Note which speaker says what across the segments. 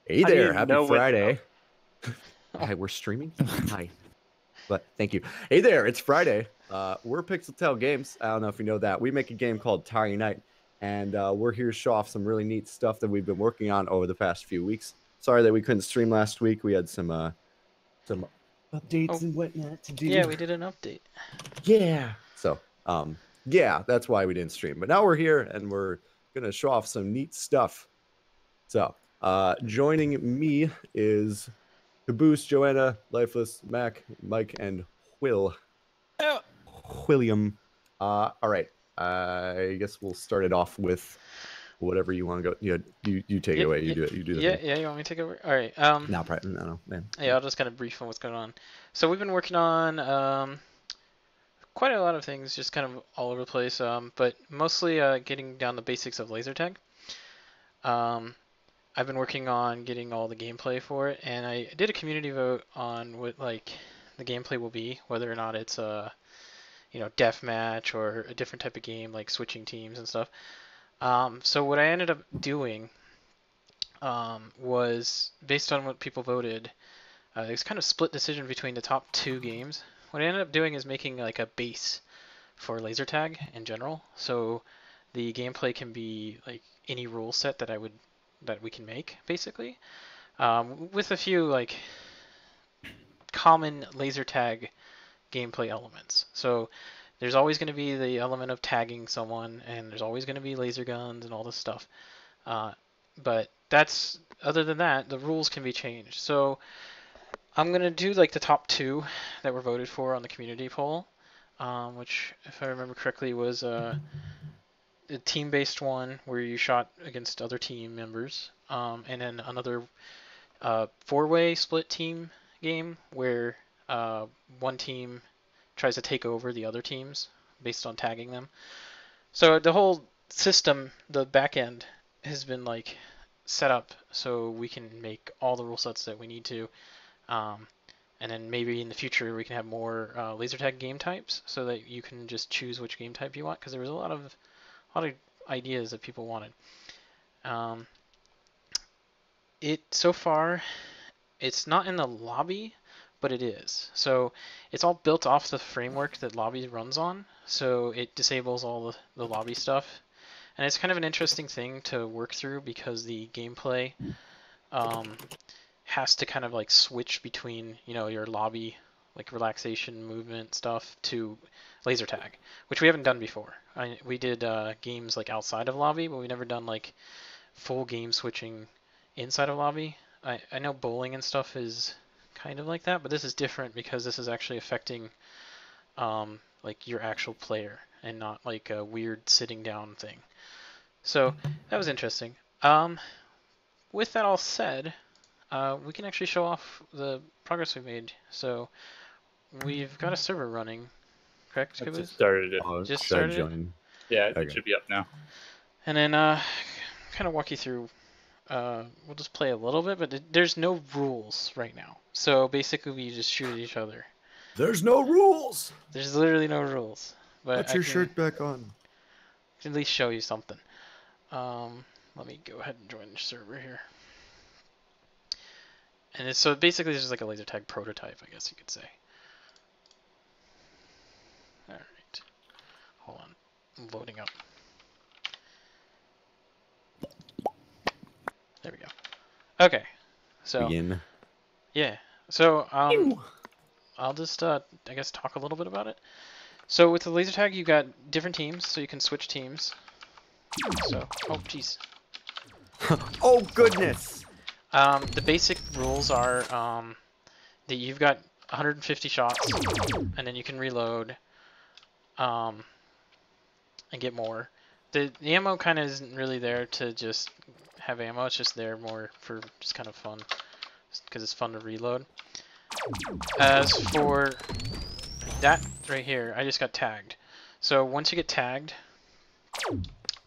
Speaker 1: Hey
Speaker 2: How do you
Speaker 1: there, happy
Speaker 2: know when to go?
Speaker 1: Friday. Hi, we're streaming? Hi. But thank you. Hey there, it's Friday. We're Pixel Tail Games. I don't know if you know that. We make a game called Tiny Night, and we're here to show off some really neat stuff that we've been working on over the past few weeks. Sorry that we couldn't stream last week. We had some updates
Speaker 2: Oh,
Speaker 1: and whatnot to do.
Speaker 2: yeah, we did an update.
Speaker 1: Yeah. Yeah, that's why we didn't stream. But now we're here and we're gonna show off some neat stuff. Joining me is Caboose, Joanna, Lifeless, Mac, Mike, and Will.
Speaker 2: Oh,
Speaker 1: William. All right. I guess we'll start it off with whatever you want to go. Yeah, you take it
Speaker 2: yeah,
Speaker 1: away. You
Speaker 2: yeah,
Speaker 1: do it. You do the
Speaker 2: yeah,
Speaker 1: thing.
Speaker 2: yeah. You want me to take over? All right.
Speaker 1: No, probably, no, man.
Speaker 2: Yeah, I'll just kind of brief on what's going on. So we've been working on quite a lot of things, just kind of all over the place. But mostly getting down the basics of laser tag. Um, I've been working on getting all the gameplay for it, and I did a community vote on what like the gameplay will be, whether or not it's a deathmatch or a different type of game like switching teams and stuff. So what I ended up doing was based on what people voted. It was kind of split decision between the top two games. What I ended up doing is making like a base for laser tag in general. So the gameplay can be like any rule set that we can make basically, with a few like common laser tag gameplay elements. So there's always going to be the element of tagging someone, and there's always going to be laser guns and all this stuff. Uh, but that's other than that, the rules can be changed. So I'm gonna do like the top two that were voted for on the community poll, which, if I remember correctly, was a team-based one where you shot against other team members, and then another four-way split team game where one team tries to take over the other teams based on tagging them. So the whole system, the back end, has been like set up so we can make all the rule sets that we need to. Um, and then maybe in the future we can have more laser tag game types so that you can just choose which game type you want, because there was a lot of ideas that people wanted. Um, it so far it's not in the lobby, but it is. So it's all built off the framework that lobby runs on. So it disables all the lobby stuff, and it's kind of an interesting thing to work through because the gameplay um, has to kind of like switch between your lobby like relaxation movement stuff to laser tag, which we haven't done before. We did games like outside of lobby, but we've never done like full game switching inside of lobby. I know bowling and stuff is kind of like that, but this is different because this is actually affecting like your actual player and not like a weird sitting down thing. So that was interesting. With that all said, we can actually show off the progress we've made. So we've got a server running, correct,
Speaker 3: I just
Speaker 2: Caboose?
Speaker 3: started it.
Speaker 1: Oh,
Speaker 2: Just
Speaker 1: should I
Speaker 2: started it?
Speaker 1: join?
Speaker 3: Yeah, it
Speaker 1: Okay.
Speaker 3: should be up now.
Speaker 2: And then kind of walk you through. We'll just play a little bit, but there's no rules right now. So basically, we just shoot at each other.
Speaker 1: There's no rules.
Speaker 2: There's literally no rules. But
Speaker 1: Put
Speaker 2: I
Speaker 1: your
Speaker 2: can
Speaker 1: shirt back on.
Speaker 2: at least show you something. Let me go ahead and join the server here. And so basically, it's just like a laser tag prototype, I guess you could say. All right, hold on, I'm loading up. There we go. Okay, so
Speaker 1: Begin.
Speaker 2: yeah, so I'll just I guess talk a little bit about it. So with the laser tag, you've got different teams, so you can switch teams. So, oh jeez.
Speaker 1: Oh goodness.
Speaker 2: The basic rules are that you've got 150 shots, and then you can reload and get more. The ammo kind of isn't really there to just have ammo. It's just there more for just kind of fun, because it's fun to reload. As for that right here, I just got tagged. So once you get tagged,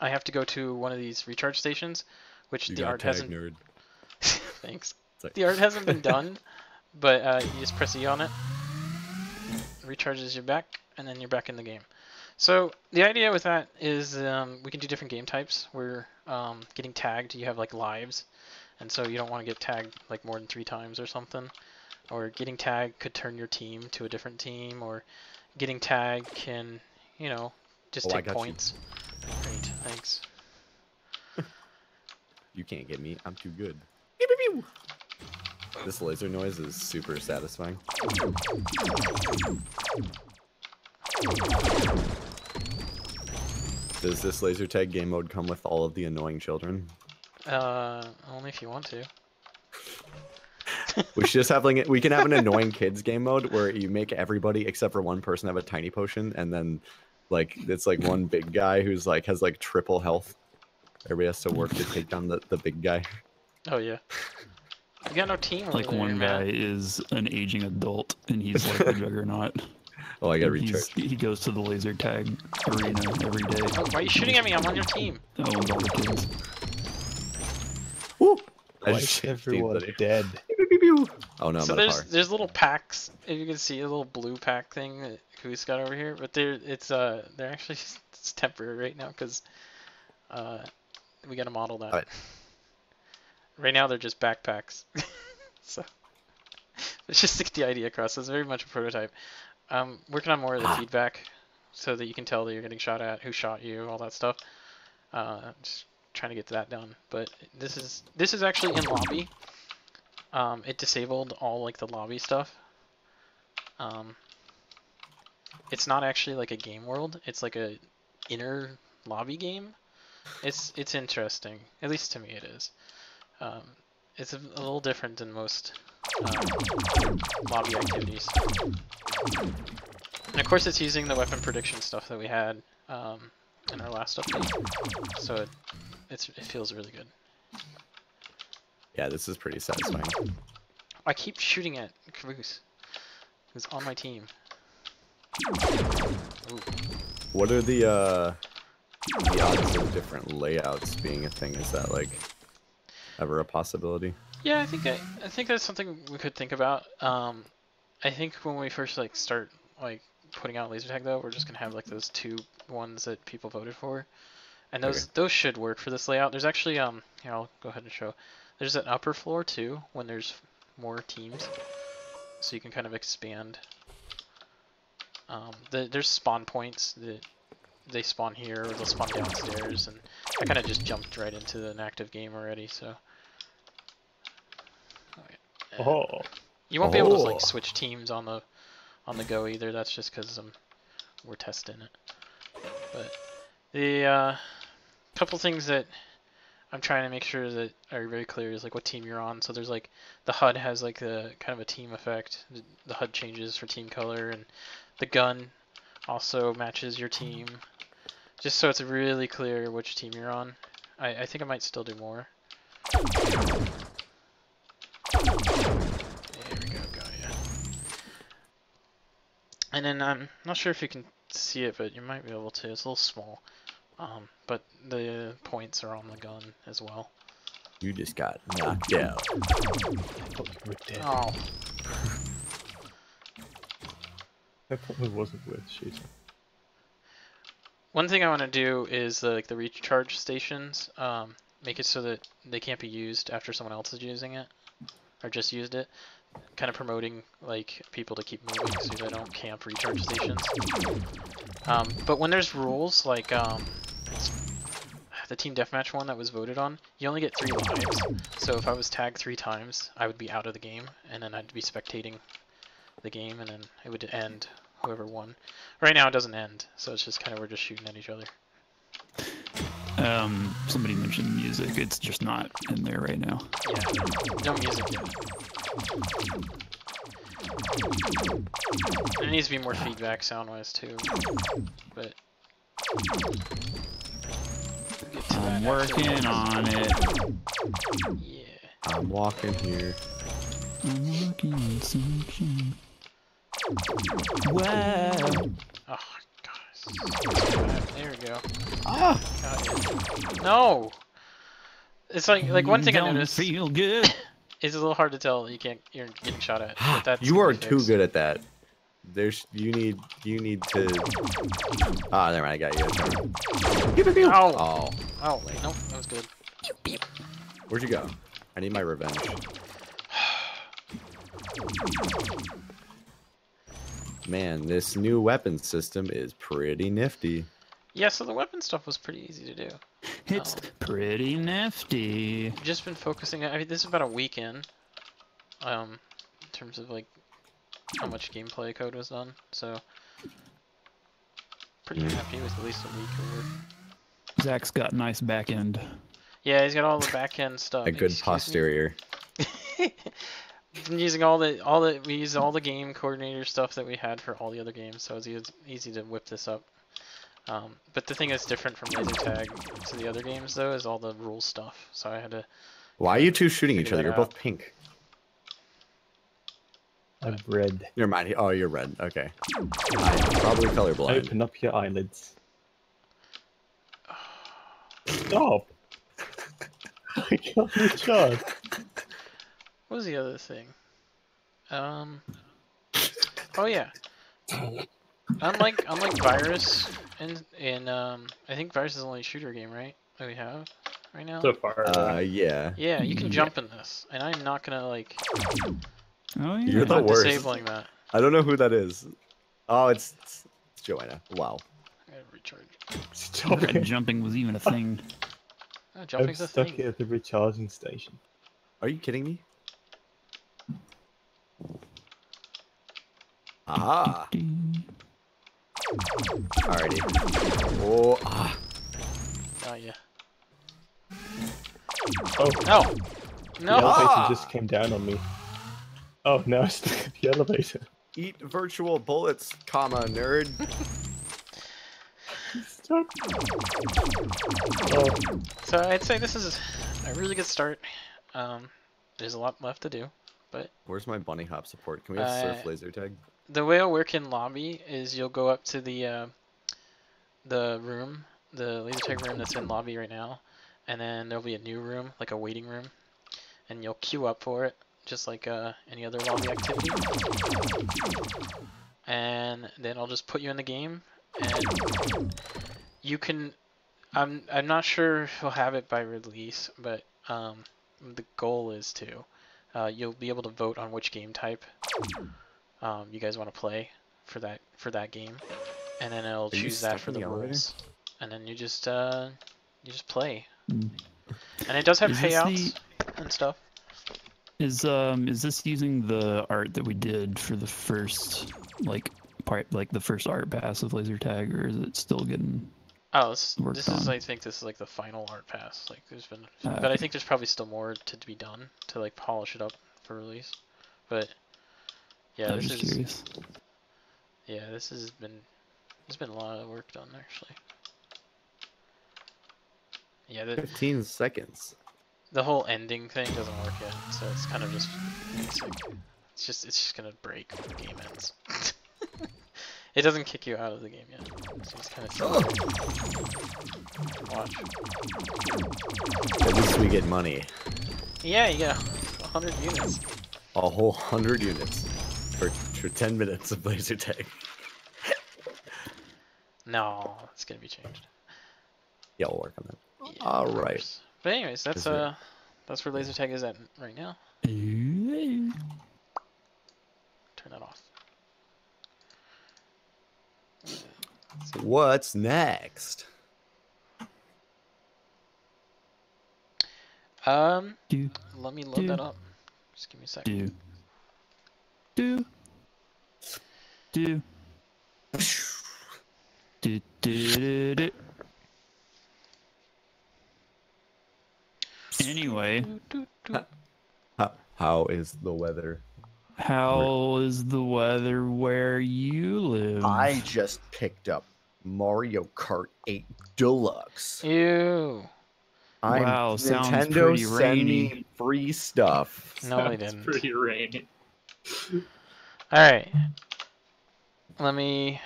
Speaker 2: I have to go to one of these recharge stations, which
Speaker 1: You
Speaker 2: the
Speaker 1: got
Speaker 2: art
Speaker 1: tagged,
Speaker 2: hasn't.
Speaker 1: nerd.
Speaker 2: Thanks.
Speaker 1: It's like,
Speaker 2: The art hasn't been done, but you just press E on it, recharges you back, and then you're back in the game. So the idea with that is we can do different game types. We're getting tagged. You have like lives, and so you don't want to get tagged like more than 3 times or something. Or getting tagged could turn your team to a different team, or getting tagged can, you know, just take points. Great, thanks.
Speaker 1: You can't get me. I'm too good. Pew, pew, pew. This laser noise is super satisfying. Does this laser tag game mode come with all of the annoying children?
Speaker 2: Only if you want to.
Speaker 1: We should just have like we can have an annoying kids game mode where you make everybody except for one person have a tiny potion, and then like it's like one big guy who's like has like triple health. Everybody has to work to take down the big guy.
Speaker 2: Oh yeah. You got no team.
Speaker 3: Like one guy is an aging adult, and he's like a juggernaut.
Speaker 1: Oh, I gotta recharge.
Speaker 3: He goes to the laser tag arena every day.
Speaker 2: Oh, why are you shooting at me? I'm on your team.
Speaker 3: That owns all the kids.
Speaker 1: Woo!
Speaker 4: Why is everyone dead?
Speaker 1: Oh no,
Speaker 2: so
Speaker 1: I'm out of power.
Speaker 2: there's little packs. If you can see a little blue pack thing that Goose got over here, but they're actually it's temporary right now because we gotta model that.
Speaker 1: Right.
Speaker 2: Right now they're just backpacks. So let's just stick the idea across. It's very much a prototype. Working on more of the feedback so that you can tell that you're getting shot at, who shot you, all that stuff. Just trying to get that done. But this is actually in lobby. It disabled all like the lobby stuff. It's not actually like a game world. It's like a inner lobby game. It's interesting. At least to me it is. It's a little different than most lobby activities. And of course it's using the weapon prediction stuff that we had in our last update. So it feels really good.
Speaker 1: Yeah, this is pretty satisfying.
Speaker 2: I keep shooting at Caboose, who's on my team. Ooh.
Speaker 1: What are the odds of different layouts being a thing? Is that like ever a possibility?
Speaker 2: Yeah, I think that's something we could think about. I think when we first like start like putting out laser tag though, we're just gonna have like those 2 ones that people voted for, and those should work for this layout. There's actually here I'll go ahead and show. There's an upper floor too when there's more teams, so you can kind of expand. There's spawn points that they spawn here or they'll spawn downstairs, and I kind of just jumped right into an active game already, so.
Speaker 4: Oh.
Speaker 2: You won't be able to like switch teams on the go either. That's just because we're testing it. But the couple things that I'm trying to make sure that are very clear is like what team you're on. So there's like the HUD has like a kind of a team effect. The HUD changes for team color, and the gun also matches your team. Just so it's really clear which team you're on. I think I might still do more. There we go, yeah. And then I'm not sure if you can see it, but you might be able to. It's a little small. But the points are on the gun as well.
Speaker 1: You just got knocked out.
Speaker 4: I thought you were dead.
Speaker 2: Oh.
Speaker 4: I probably wasn't worth shooting.
Speaker 2: One thing I want to do is like the recharge stations. Make it so that they can't be used after someone else is using it, or just used it. Kind of promoting like people to keep moving so they don't camp recharge stations. But when there's rules like the team deathmatch one that was voted on, you only get 3 lives. So if I was tagged 3 times, I would be out of the game, and then I'd be spectating the game, and then it would end whoever won. Right now it doesn't end, so it's just kind of we're just shooting at each other.
Speaker 3: Somebody mentioned music. It's just not in there right now.
Speaker 2: Yeah, no music yet. There needs to be more feedback sound-wise too, but
Speaker 3: I'm working on it.
Speaker 2: Yeah.
Speaker 1: I'm walking here.
Speaker 3: I'm working on something. Wow.
Speaker 2: Oh gosh. There we go.
Speaker 1: Ah!
Speaker 2: God, yeah. No. It's like one thing I noticed
Speaker 3: Feel good.
Speaker 2: is a little hard to tell. You're getting shot at. But that's
Speaker 1: You are too good at that. You need to. Ah, never mind. I got you.
Speaker 2: Oh.
Speaker 1: Oh.
Speaker 2: Oh wait, nope, that was good.
Speaker 1: Where'd you go? I need my revenge. Man, this new weapon system is pretty nifty.
Speaker 2: Yeah, so the weapon stuff was pretty easy to do.
Speaker 3: It's pretty nifty.
Speaker 2: Just been focusing. I mean, this is about a week in terms of like how much gameplay code was done. So pretty happy with at least a week of work.
Speaker 3: Zach's got nice back end.
Speaker 2: Yeah, he's got all the back end stuff.
Speaker 1: A good posterior.
Speaker 2: Been using we use all the game coordinator stuff that we had for all the other games, so it's easy to whip this up. But the thing that's different from laser tag to the other games though is all the rule stuff. So I had to.
Speaker 1: Why are you two shooting each other? You're both pink.
Speaker 4: I'm red.
Speaker 1: You're mine. Oh, you're red. Okay. I'm probably colorblind.
Speaker 4: Open up your eyelids. Stop! I got the shot.
Speaker 2: What was the other thing? Oh yeah. Unlike Virus, and I think Virus is the only shooter game, right? That we have right now.
Speaker 4: So far.
Speaker 1: Yeah.
Speaker 2: Yeah, you can jump in this, and I'm not gonna like.
Speaker 3: Oh yeah.
Speaker 1: You're the
Speaker 2: I'm
Speaker 1: worst.
Speaker 2: disabling that.
Speaker 1: I don't know who that is. Oh, it's Joanna. Wow.
Speaker 2: I gotta recharge.
Speaker 4: Stop
Speaker 3: Red
Speaker 4: it.
Speaker 3: jumping was even a thing.
Speaker 2: Oh,
Speaker 4: I'm
Speaker 2: jumping's a
Speaker 4: stuck
Speaker 2: thing.
Speaker 4: here at the recharging station.
Speaker 1: Are you kidding me? Ah. Alrighty. Oh. Ah.
Speaker 2: Oh yeah.
Speaker 4: Oh,
Speaker 2: No.
Speaker 4: the
Speaker 2: No.
Speaker 4: elevator just came down on me. Oh, now I'm stuck at the elevator.
Speaker 1: Eat virtual bullets, comma nerd.
Speaker 4: Stop. Oh,
Speaker 2: So I'd say this is a really good start. There's a lot left to do, but
Speaker 1: Where's my bunny hop support? Can we have surf laser tag?
Speaker 2: the way it'll work in lobby is you'll go up to the room, the laser tag room that's in lobby right now, and then there'll be a new room, like a waiting room, and you'll queue up for it, just like any other lobby activity. And then I'll just put you in the game, and you can. I'm not sure if we'll have it by release, but the goal is to. You'll be able to vote on which game type you guys want to play for that game, and then it'll choose that for the rules, and then you just play.
Speaker 3: Mm.
Speaker 2: And it does have
Speaker 3: Is this
Speaker 2: payouts and stuff.
Speaker 3: Is this using the art that we did for the first the first art pass of laser tag, or is it still getting?
Speaker 2: Oh,
Speaker 3: worked
Speaker 2: this is
Speaker 3: on?
Speaker 2: I think this is like the final art pass. Like there's been,
Speaker 3: Ah,
Speaker 2: but I
Speaker 3: okay.
Speaker 2: think there's probably still more to be done to like polish it up for release. But yeah,
Speaker 3: I was
Speaker 2: this
Speaker 3: just
Speaker 2: is
Speaker 3: curious.
Speaker 2: yeah, this has been there's been a lot of work done actually. Yeah,
Speaker 1: 15 seconds.
Speaker 2: the whole ending thing doesn't work yet, so it's kind of just basic. It's just gonna break when the game ends. It doesn't kick you out of the game yet. It's just kind of watch.
Speaker 1: At least we get money.
Speaker 2: Yeah, you get 100 units.
Speaker 1: A whole 100 units for 10 minutes of laser tag.
Speaker 2: No, it's gonna be changed.
Speaker 1: Yeah, we'll work on that.
Speaker 2: Yeah,
Speaker 1: All
Speaker 2: of
Speaker 1: right.
Speaker 2: course. But anyways, that's where laser tag is at right now. Turn that off.
Speaker 1: What's next?
Speaker 3: Do
Speaker 2: Let me load that up. Just give me a second.
Speaker 3: do do do do do. Anyway,
Speaker 1: How is the weather?
Speaker 3: how is the weather where you live?
Speaker 1: I just picked up Mario Kart 8 Deluxe.
Speaker 2: Ew.
Speaker 3: Wow, sounds
Speaker 1: Nintendo
Speaker 3: pretty
Speaker 1: send
Speaker 3: rainy.
Speaker 1: me free stuff.
Speaker 2: No, they
Speaker 4: it's
Speaker 2: didn't.
Speaker 4: pretty rainy.
Speaker 2: Alright. Let me.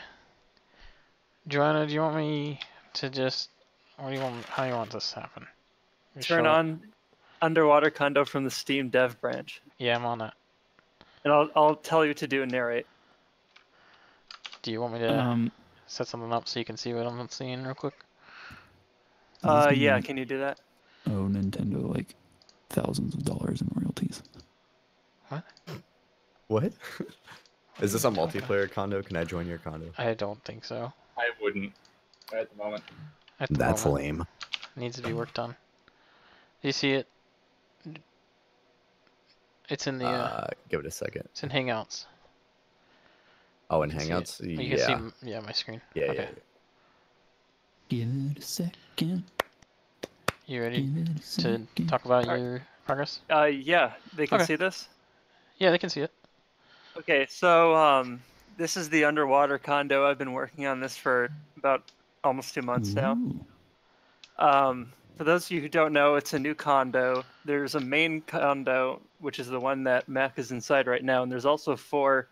Speaker 2: Joanna, do you want me to just. What do you want? How do you want this to happen? You
Speaker 5: Turn
Speaker 2: show-
Speaker 5: on Underwater Condo from the Steam dev branch,
Speaker 2: Yeah, I'm on that.
Speaker 5: and I'll tell you to do and narrate.
Speaker 2: Do you want me to
Speaker 3: Um,
Speaker 2: set something up so you can see what I'm seeing real quick?
Speaker 3: is this
Speaker 5: Yeah,
Speaker 3: gonna-
Speaker 5: can you do that?
Speaker 3: Oh, Nintendo, like, thousands of dollars in royalties.
Speaker 2: What?
Speaker 1: What? Is this a multiplayer condo? Can I join your condo?
Speaker 2: I don't think so.
Speaker 4: I wouldn't at the moment.
Speaker 2: At the
Speaker 1: That's
Speaker 2: moment.
Speaker 1: lame.
Speaker 2: Needs to be worked on. Do you see it? It's in the.
Speaker 1: Give it a second.
Speaker 2: It's in Hangouts.
Speaker 1: Oh, in
Speaker 2: You can see
Speaker 1: Hangouts?
Speaker 2: it. You
Speaker 1: Yeah.
Speaker 2: can see, my screen.
Speaker 1: Yeah,
Speaker 2: Okay.
Speaker 3: Give it a second.
Speaker 2: You ready
Speaker 3: Give it a
Speaker 2: to
Speaker 3: second.
Speaker 2: talk about
Speaker 5: Alright.
Speaker 2: your progress?
Speaker 5: Yeah, they can
Speaker 2: Okay.
Speaker 5: see this.
Speaker 2: Yeah, they can see it.
Speaker 5: Okay, so this is the underwater condo. I've been working on this for about almost 2 months now.
Speaker 3: Ooh.
Speaker 5: For those of you who don't know, it's a new condo. There's a main condo, which is the one that Mac is inside right now, and there's also 4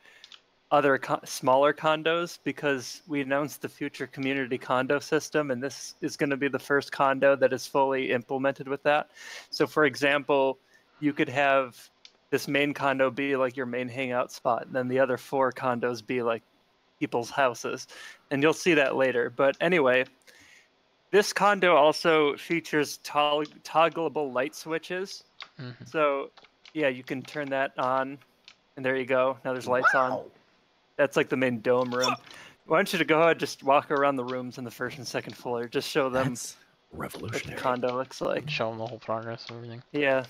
Speaker 5: other smaller condos because we announced the future community condo system, and this is going to be the first condo that is fully implemented with that. So, for example, you could have this main condo be like your main hangout spot, and then the other 4 condos be like people's houses, and you'll see that later. But anyway, this condo also features toggleable light switches.
Speaker 2: Mm-hmm.
Speaker 5: So yeah, you can turn that on, and there you go. Now there's lights on. That's like the main dome room. I want you to go ahead and just walk around the rooms on the 1st and 2nd floor. Just show them
Speaker 1: That's
Speaker 5: what the
Speaker 1: revolutionary.
Speaker 5: condo looks like.
Speaker 2: Show them the whole progress and everything.
Speaker 5: Yeah.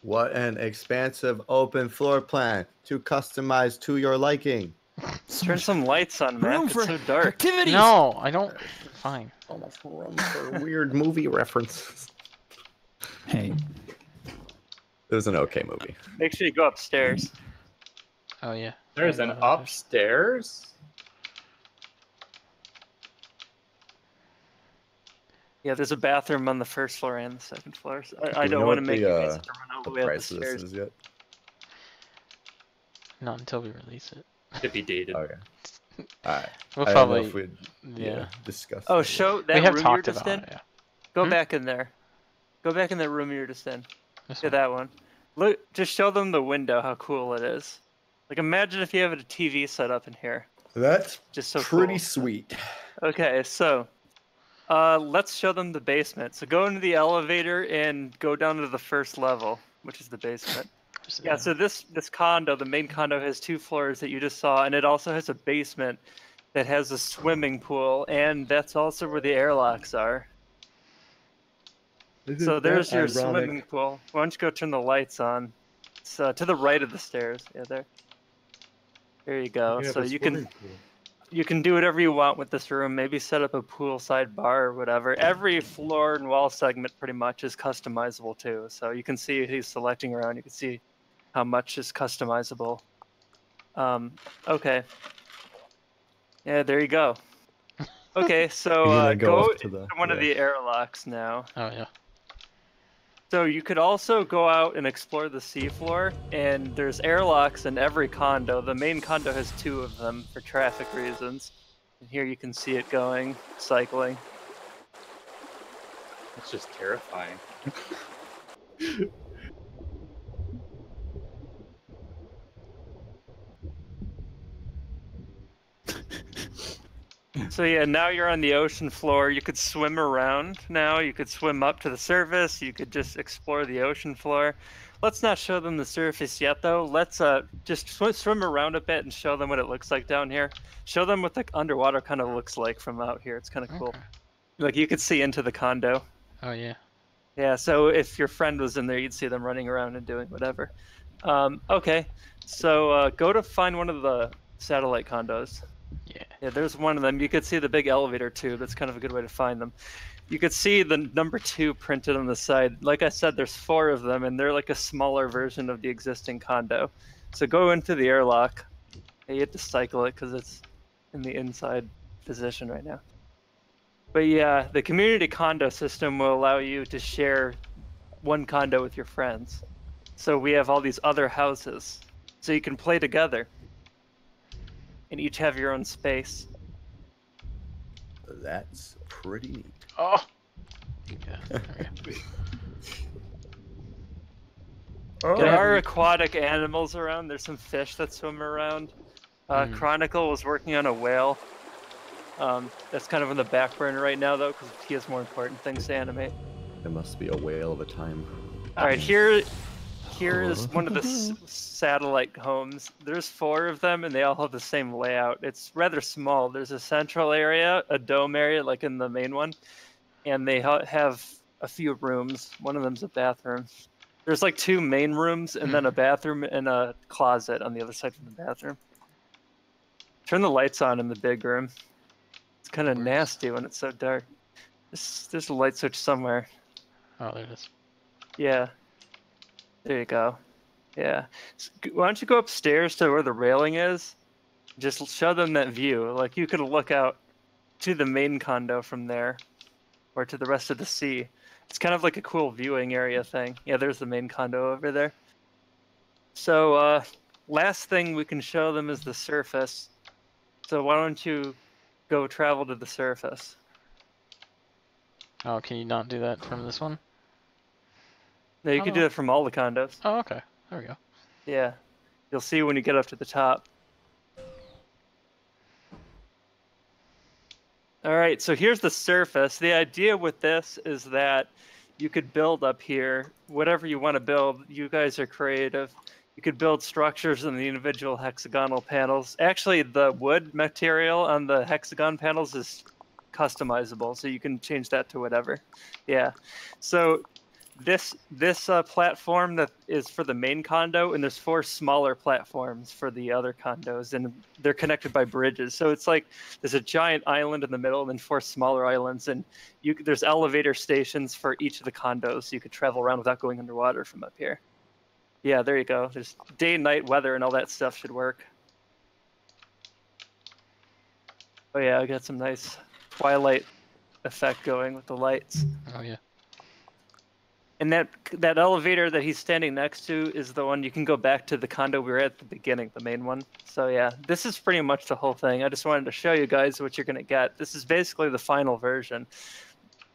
Speaker 1: What an expansive open floor plan to customize to your liking.
Speaker 5: Turn some lights on, man.
Speaker 3: Room
Speaker 5: It's
Speaker 3: for
Speaker 5: so dark.
Speaker 3: activities.
Speaker 2: No, I don't. Fine.
Speaker 1: Almost room for weird movie references.
Speaker 3: Hey,
Speaker 1: It was an okay movie.
Speaker 5: Make sure you go upstairs.
Speaker 2: Oh yeah.
Speaker 4: There's an upstairs?
Speaker 5: Yeah, there's a bathroom on the 1st floor and the 2nd floor. So I
Speaker 1: Do we
Speaker 5: don't
Speaker 1: know
Speaker 5: want to
Speaker 1: what
Speaker 5: make
Speaker 1: the,
Speaker 5: you guys have to run all
Speaker 1: The
Speaker 5: the way up the
Speaker 1: price of this
Speaker 5: stairs.
Speaker 1: is yet?
Speaker 2: Not until we release it.
Speaker 4: Could be dated.
Speaker 1: Okay. Alright.
Speaker 2: We'll
Speaker 1: I don't know
Speaker 2: probably.
Speaker 1: if we'd
Speaker 2: Yeah.
Speaker 1: discuss
Speaker 5: Oh,
Speaker 1: that.
Speaker 5: show that
Speaker 2: We have
Speaker 5: room
Speaker 2: talked
Speaker 5: you're just
Speaker 2: about
Speaker 5: in.
Speaker 2: it. Yeah.
Speaker 5: Go
Speaker 2: Hmm?
Speaker 5: back in there. Go back in that room you're just in.
Speaker 2: This
Speaker 5: Yeah,
Speaker 2: one.
Speaker 5: that one. Look, just show them the window, how cool it is. Like, imagine if you have a TV set up in here.
Speaker 1: That's
Speaker 5: Just so
Speaker 1: pretty
Speaker 5: cool.
Speaker 1: sweet.
Speaker 5: Okay, so let's show them the basement. So go into the elevator and go down to the 1st level, which is the basement. Yeah, so this condo, the main condo, has 2 floors that you just saw, and it also has a basement that has a swimming pool, and that's also where the airlocks are. So there's your swimming pool. Why don't you go turn the lights on? It's to the right of the stairs. Yeah, there. There you go. So you can do whatever you want with this room. Maybe set up a poolside bar or whatever. Every floor and wall segment pretty much is customizable too. So you can see he's selecting around. You can see how much is customizable. Okay. Yeah, there you go. Okay, so
Speaker 1: You're gonna
Speaker 5: go
Speaker 1: up to
Speaker 5: to one of the airlocks now.
Speaker 2: Oh yeah.
Speaker 5: So you could also go out and explore the seafloor, and there's airlocks in every condo. The main condo has 2 of them for traffic reasons. And here you can see it going, cycling.
Speaker 4: It's just terrifying.
Speaker 5: So yeah, now you're on the ocean floor. You could swim around now. You could swim up to the surface. You could just explore the ocean floor. Let's not show them the surface yet, though. Let's just swim around a bit and show them what it looks like down here. Show them what the underwater kind of looks like from out here. It's kind of cool.
Speaker 2: Okay.
Speaker 5: Like you could see into the condo.
Speaker 2: Oh yeah.
Speaker 5: Yeah, so if your friend was in there, you'd see them running around and doing whatever. Okay, so go to find one of the satellite condos.
Speaker 2: Yeah.
Speaker 5: Yeah, there's one of them. You could see the big elevator tube. That's kind of a good way to find them. You could see the number 2 printed on the side. Like I said, there's 4 of them, and they're like a smaller version of the existing condo. So go into the airlock. Yeah, you have to cycle it because it's in the inside position right now. But yeah, the community condo system will allow you to share one condo with your friends. So we have all these other houses. So you can play together. And each have your own space.
Speaker 1: That's pretty neat.
Speaker 2: Oh. Yeah. Okay.
Speaker 5: There are aquatic animals around. There's some fish that swim around. Chronicle was working on a whale. That's kind of on the back burner right now, though, because he has more important things to animate.
Speaker 1: It must be a whale of a time.
Speaker 5: All right, here is one of the satellite homes. There's 4 of them, and they all have the same layout. It's rather small. There's a central area, a dome area, like in the main one, and they have a few rooms. One of them's a bathroom. There's like 2 main rooms, and then a bathroom and a closet on the other side from the bathroom. Turn the lights on in the big room. It's kind of nasty when it's so dark. There's a light switch somewhere.
Speaker 2: Oh, there it is.
Speaker 5: Yeah. There you go. Yeah. Why don't you go upstairs to where the railing is? Just show them that view. Like, you could look out to the main condo from there, or to the rest of the sea. It's kind of like a cool viewing area thing. Yeah, there's the main condo over there. So, last thing we can show them is the surface. So why don't you go travel to the surface?
Speaker 2: Oh, can you not do that from this one?
Speaker 5: No, you can do it from all the condos.
Speaker 2: Oh, okay. There we go.
Speaker 5: Yeah. You'll see when you get up to the top. All right, so here's the surface. The idea with this is that you could build up here whatever you want to build. You guys are creative. You could build structures in the individual hexagonal panels. Actually, the wood material on the hexagon panels is customizable, so you can change that to whatever. Yeah. So this platform that is for the main condo, and there's 4 smaller platforms for the other condos, and they're connected by bridges. So it's like there's a giant island in the middle, and then 4 smaller islands, and there's elevator stations for each of the condos, so you could travel around without going underwater from up here. Yeah, there you go. There's day and night weather and all that stuff should work. Oh yeah, I got some nice twilight effect going with the lights.
Speaker 2: Oh yeah.
Speaker 5: And that elevator that he's standing next to is the one you can go back to the condo we were at the beginning, the main one. So yeah, this is pretty much the whole thing. I just wanted to show you guys what you're gonna get. This is basically the final version.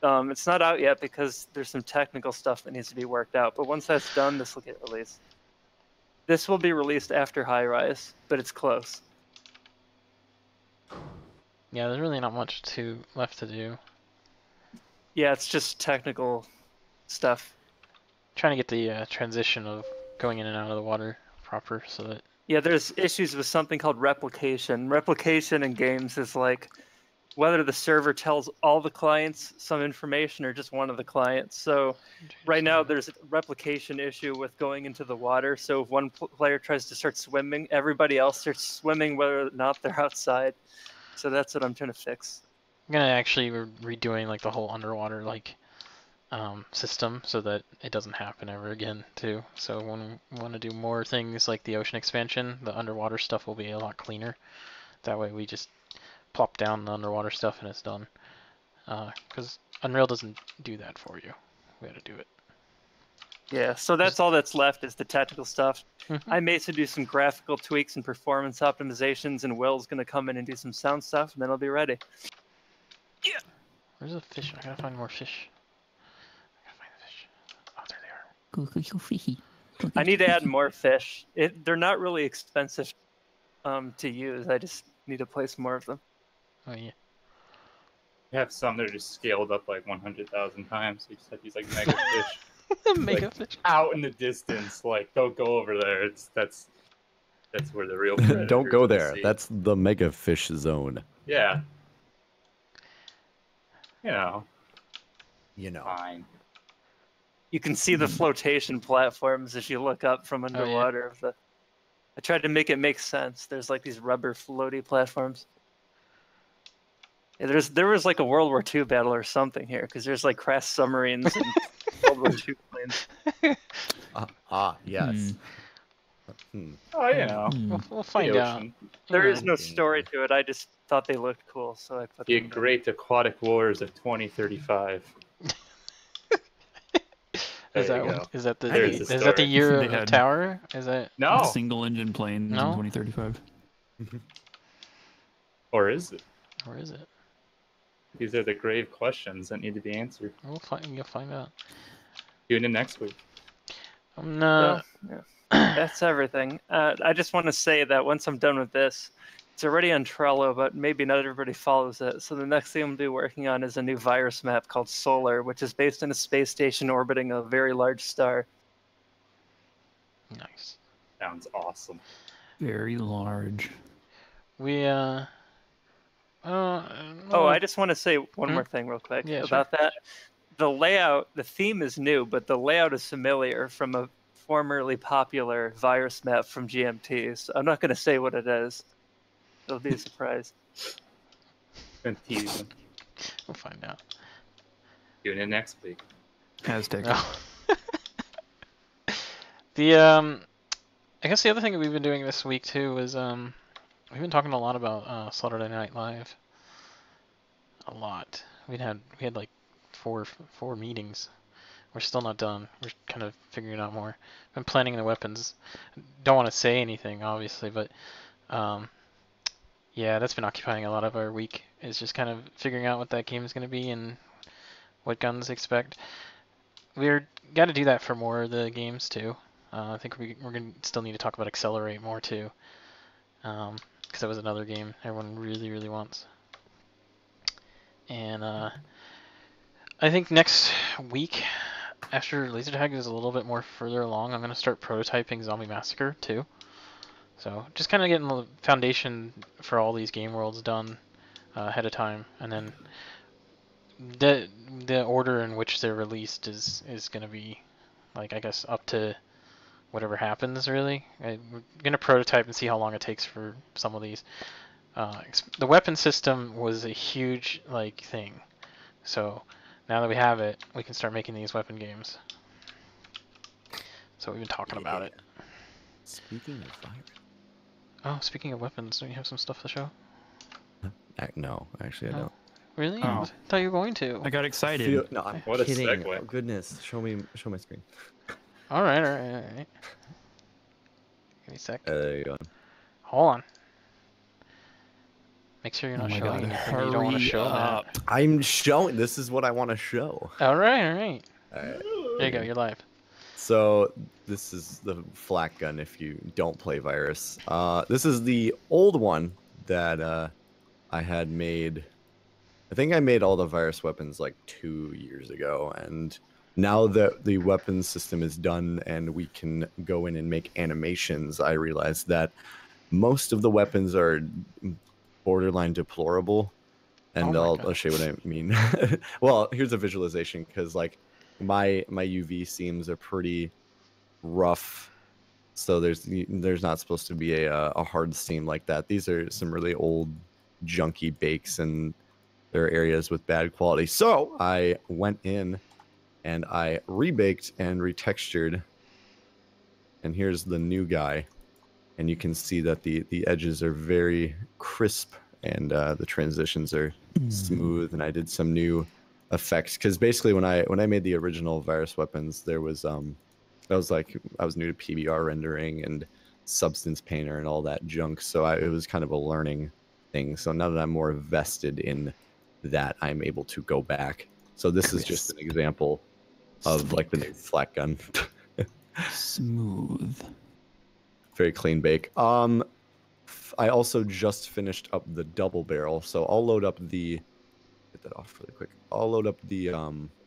Speaker 5: It's not out yet because there's some technical stuff that needs to be worked out. But once that's done, this will get released. This will be released after High Rise, but it's close.
Speaker 2: Yeah, there's really not much left to do.
Speaker 5: Yeah, it's just technical stuff.
Speaker 2: Trying to get the transition of going in and out of the water proper so that...
Speaker 5: Yeah, there's issues with something called replication. Replication in games is like whether the server tells all the clients some information or just one of the clients. So right now there's a replication issue with going into the water. So if one player tries to start swimming, everybody else starts swimming whether or not they're outside. So that's what I'm trying to fix.
Speaker 2: I'm gonna actually redoing like the whole underwater system so that it doesn't happen ever again too. So when we want to do more things like the ocean expansion, the underwater stuff will be a lot cleaner. That way we just plop down the underwater stuff and it's done. Because Unreal doesn't do that for you. We had to do it.
Speaker 5: Yeah, so that's all that's left is the technical stuff. I may do some graphical tweaks and performance optimizations, and Will's going to come in and do some sound stuff, and then I'll be ready. Yeah.
Speaker 2: Where's the fish? I gotta find more fish. I gotta find the fish. Oh, there they are.
Speaker 5: I need to add more fish. They're not really expensive to use. I just need to place more of them.
Speaker 2: Oh yeah.
Speaker 6: You have some that are just scaled up like 100,000 times. So you just have these like mega fish.
Speaker 2: Mega
Speaker 6: like,
Speaker 2: fish.
Speaker 6: Out in the distance, like don't go over there. That's where the real
Speaker 1: Don't go there.
Speaker 6: see.
Speaker 1: That's the mega fish zone.
Speaker 6: Yeah. You know. Fine.
Speaker 5: You can see the flotation platforms as you look up from underwater. I tried to make it make sense. There's like these rubber floaty platforms. Yeah, there was like a World War II battle or something here because there's like crashed submarines and World War II planes.
Speaker 1: Yes.
Speaker 6: Oh, you know.
Speaker 2: We'll find out.
Speaker 5: There is no story to it. I just thought they looked cool, so I put
Speaker 6: The
Speaker 5: them
Speaker 6: Great Aquatic Wars of 2035.
Speaker 2: Is
Speaker 6: There you go.
Speaker 2: that the year
Speaker 3: They
Speaker 2: of
Speaker 3: had-
Speaker 2: Tower? Is that
Speaker 6: No.
Speaker 3: Single engine planes
Speaker 2: No?
Speaker 3: in 2035.
Speaker 6: Or is it?
Speaker 2: or is it?
Speaker 6: These are the grave questions that need to be answered.
Speaker 2: You'll find out.
Speaker 6: Tune in next week.
Speaker 2: No.
Speaker 5: Yeah. That's everything. I just want to say that once I'm done with this, It's already on Trello, but maybe not everybody follows it. So the next thing I'm going to be working on is a new virus map called Solar, which is based on a space station orbiting a very large star.
Speaker 2: Nice.
Speaker 6: Sounds awesome.
Speaker 3: Very large.
Speaker 2: We
Speaker 5: Oh, I just want to say one more thing real quick about that. The layout, the theme is new, but the layout is familiar from a formerly popular virus map from GMT. So I'm not going to say what it is. It'll be a surprise.
Speaker 6: Been teasing.
Speaker 2: We'll find out.
Speaker 6: Doing it next week.
Speaker 3: Aztec.
Speaker 2: I guess the other thing that we've been doing this week too is we've been talking a lot about Saturday Night Live. A lot. We had like four meetings. We're still not done. We're kind of figuring out more. Been planning the weapons. Don't want to say anything, obviously, but yeah, that's been occupying a lot of our week. Is just kind of figuring out what that game is going to be and what guns expect. We're got to do that for more of the games too. I think we're going to still need to talk about Accelerate more too, because that was another game everyone really wants. And I think next week, after laser tag is a little bit more further along, I'm going to start prototyping Zombie Massacre too. So just kind of getting the foundation for all these game worlds done ahead of time, and then the order in which they're released is going to be, like, I guess up to whatever happens really. We're going to prototype and see how long it takes for some of these. The weapon system was a huge thing, so now that we have it, we can start making these weapon games. So we've been talking about it.
Speaker 1: Speaking of fire.
Speaker 2: Oh, speaking of weapons, don't you have some stuff to show?
Speaker 1: No, actually I don't.
Speaker 2: Really?
Speaker 3: Oh.
Speaker 2: I thought you were going to.
Speaker 3: I got excited.
Speaker 1: No, I'm
Speaker 6: What a
Speaker 1: kidding.
Speaker 6: segue.
Speaker 1: Oh, goodness, show my screen.
Speaker 2: All right. Give me a sec.
Speaker 1: There you go.
Speaker 2: Hold on. Make sure you're
Speaker 3: Oh
Speaker 2: not
Speaker 3: my
Speaker 2: showing
Speaker 3: God,
Speaker 2: anything you don't want to
Speaker 3: hurry
Speaker 2: show.
Speaker 3: up.
Speaker 1: I'm showing. This is what I want to show.
Speaker 2: All right.
Speaker 1: All right.
Speaker 2: There you go. You're live.
Speaker 1: So this is the flak gun if you don't play Virus. This is the old one that I had made. I think I made all the Virus weapons like 2 years ago, and now that the weapons system is done and we can go in and make animations, I realized that most of the weapons are borderline deplorable, and I'll show you what I mean. Well, here's a visualization, because like my UV seams are pretty rough, so there's not supposed to be a hard seam like that. These are some really old junky bakes, and there are areas with bad quality. So I went in and I rebaked and retextured, and here's the new guy, and you can see that the edges are very crisp, and the transitions are smooth, and I did some new effects, because basically when I made the original Virus weapons, there was I was new to PBR rendering and Substance Painter and all that junk, so it was kind of a learning thing. So now that I'm more vested in that, I'm able to go back. So this is just an example of like the new flak gun.
Speaker 3: Smooth.
Speaker 1: Very clean bake. I also just finished up the double barrel, so I'll load up the get that off really quick. I'll load up the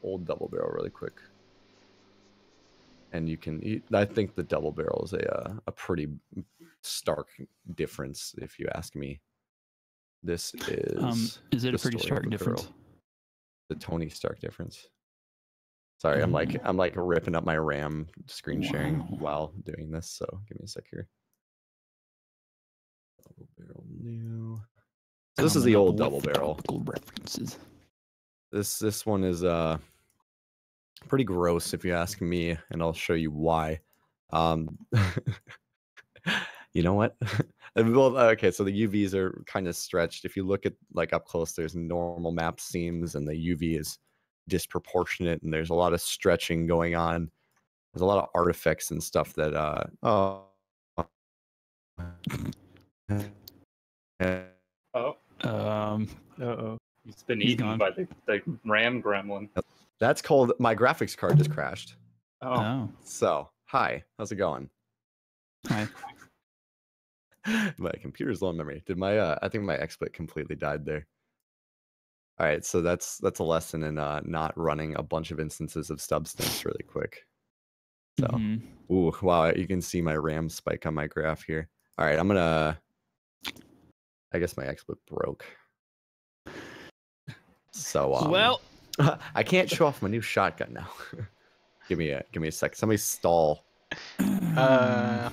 Speaker 1: old double barrel really quick, and you can. I think the double barrel is a pretty stark difference, if you ask me. This is.
Speaker 3: Is it a pretty stark difference?
Speaker 1: The Tony Stark difference. Sorry, I'm like ripping up my RAM screen sharing while doing this, so give me a sec here. Double barrel new. So this is the old double barrel.
Speaker 3: References.
Speaker 1: This one is pretty gross, if you ask me, and I'll show you why. You know what? Well, okay, so the UVs are kind of stretched. If you look at like up close, there's normal map seams, and the UV is disproportionate, and there's a lot of stretching going on. There's a lot of artifacts and stuff that
Speaker 6: It's been eaten by the RAM gremlin.
Speaker 1: That's called my graphics card just crashed.
Speaker 6: Oh.
Speaker 1: So, hi, how's it going?
Speaker 3: Hi.
Speaker 1: My computer's low on memory. Did my I think my XSplit completely died there. All right, so that's a lesson in not running a bunch of instances of substance really quick. So, ooh, wow, you can see my RAM spike on my graph here. All right, I'm gonna. I guess my XSplit broke. So
Speaker 3: well,
Speaker 1: I can't show off my new shotgun now. give me a sec. Somebody stall.
Speaker 2: Uh,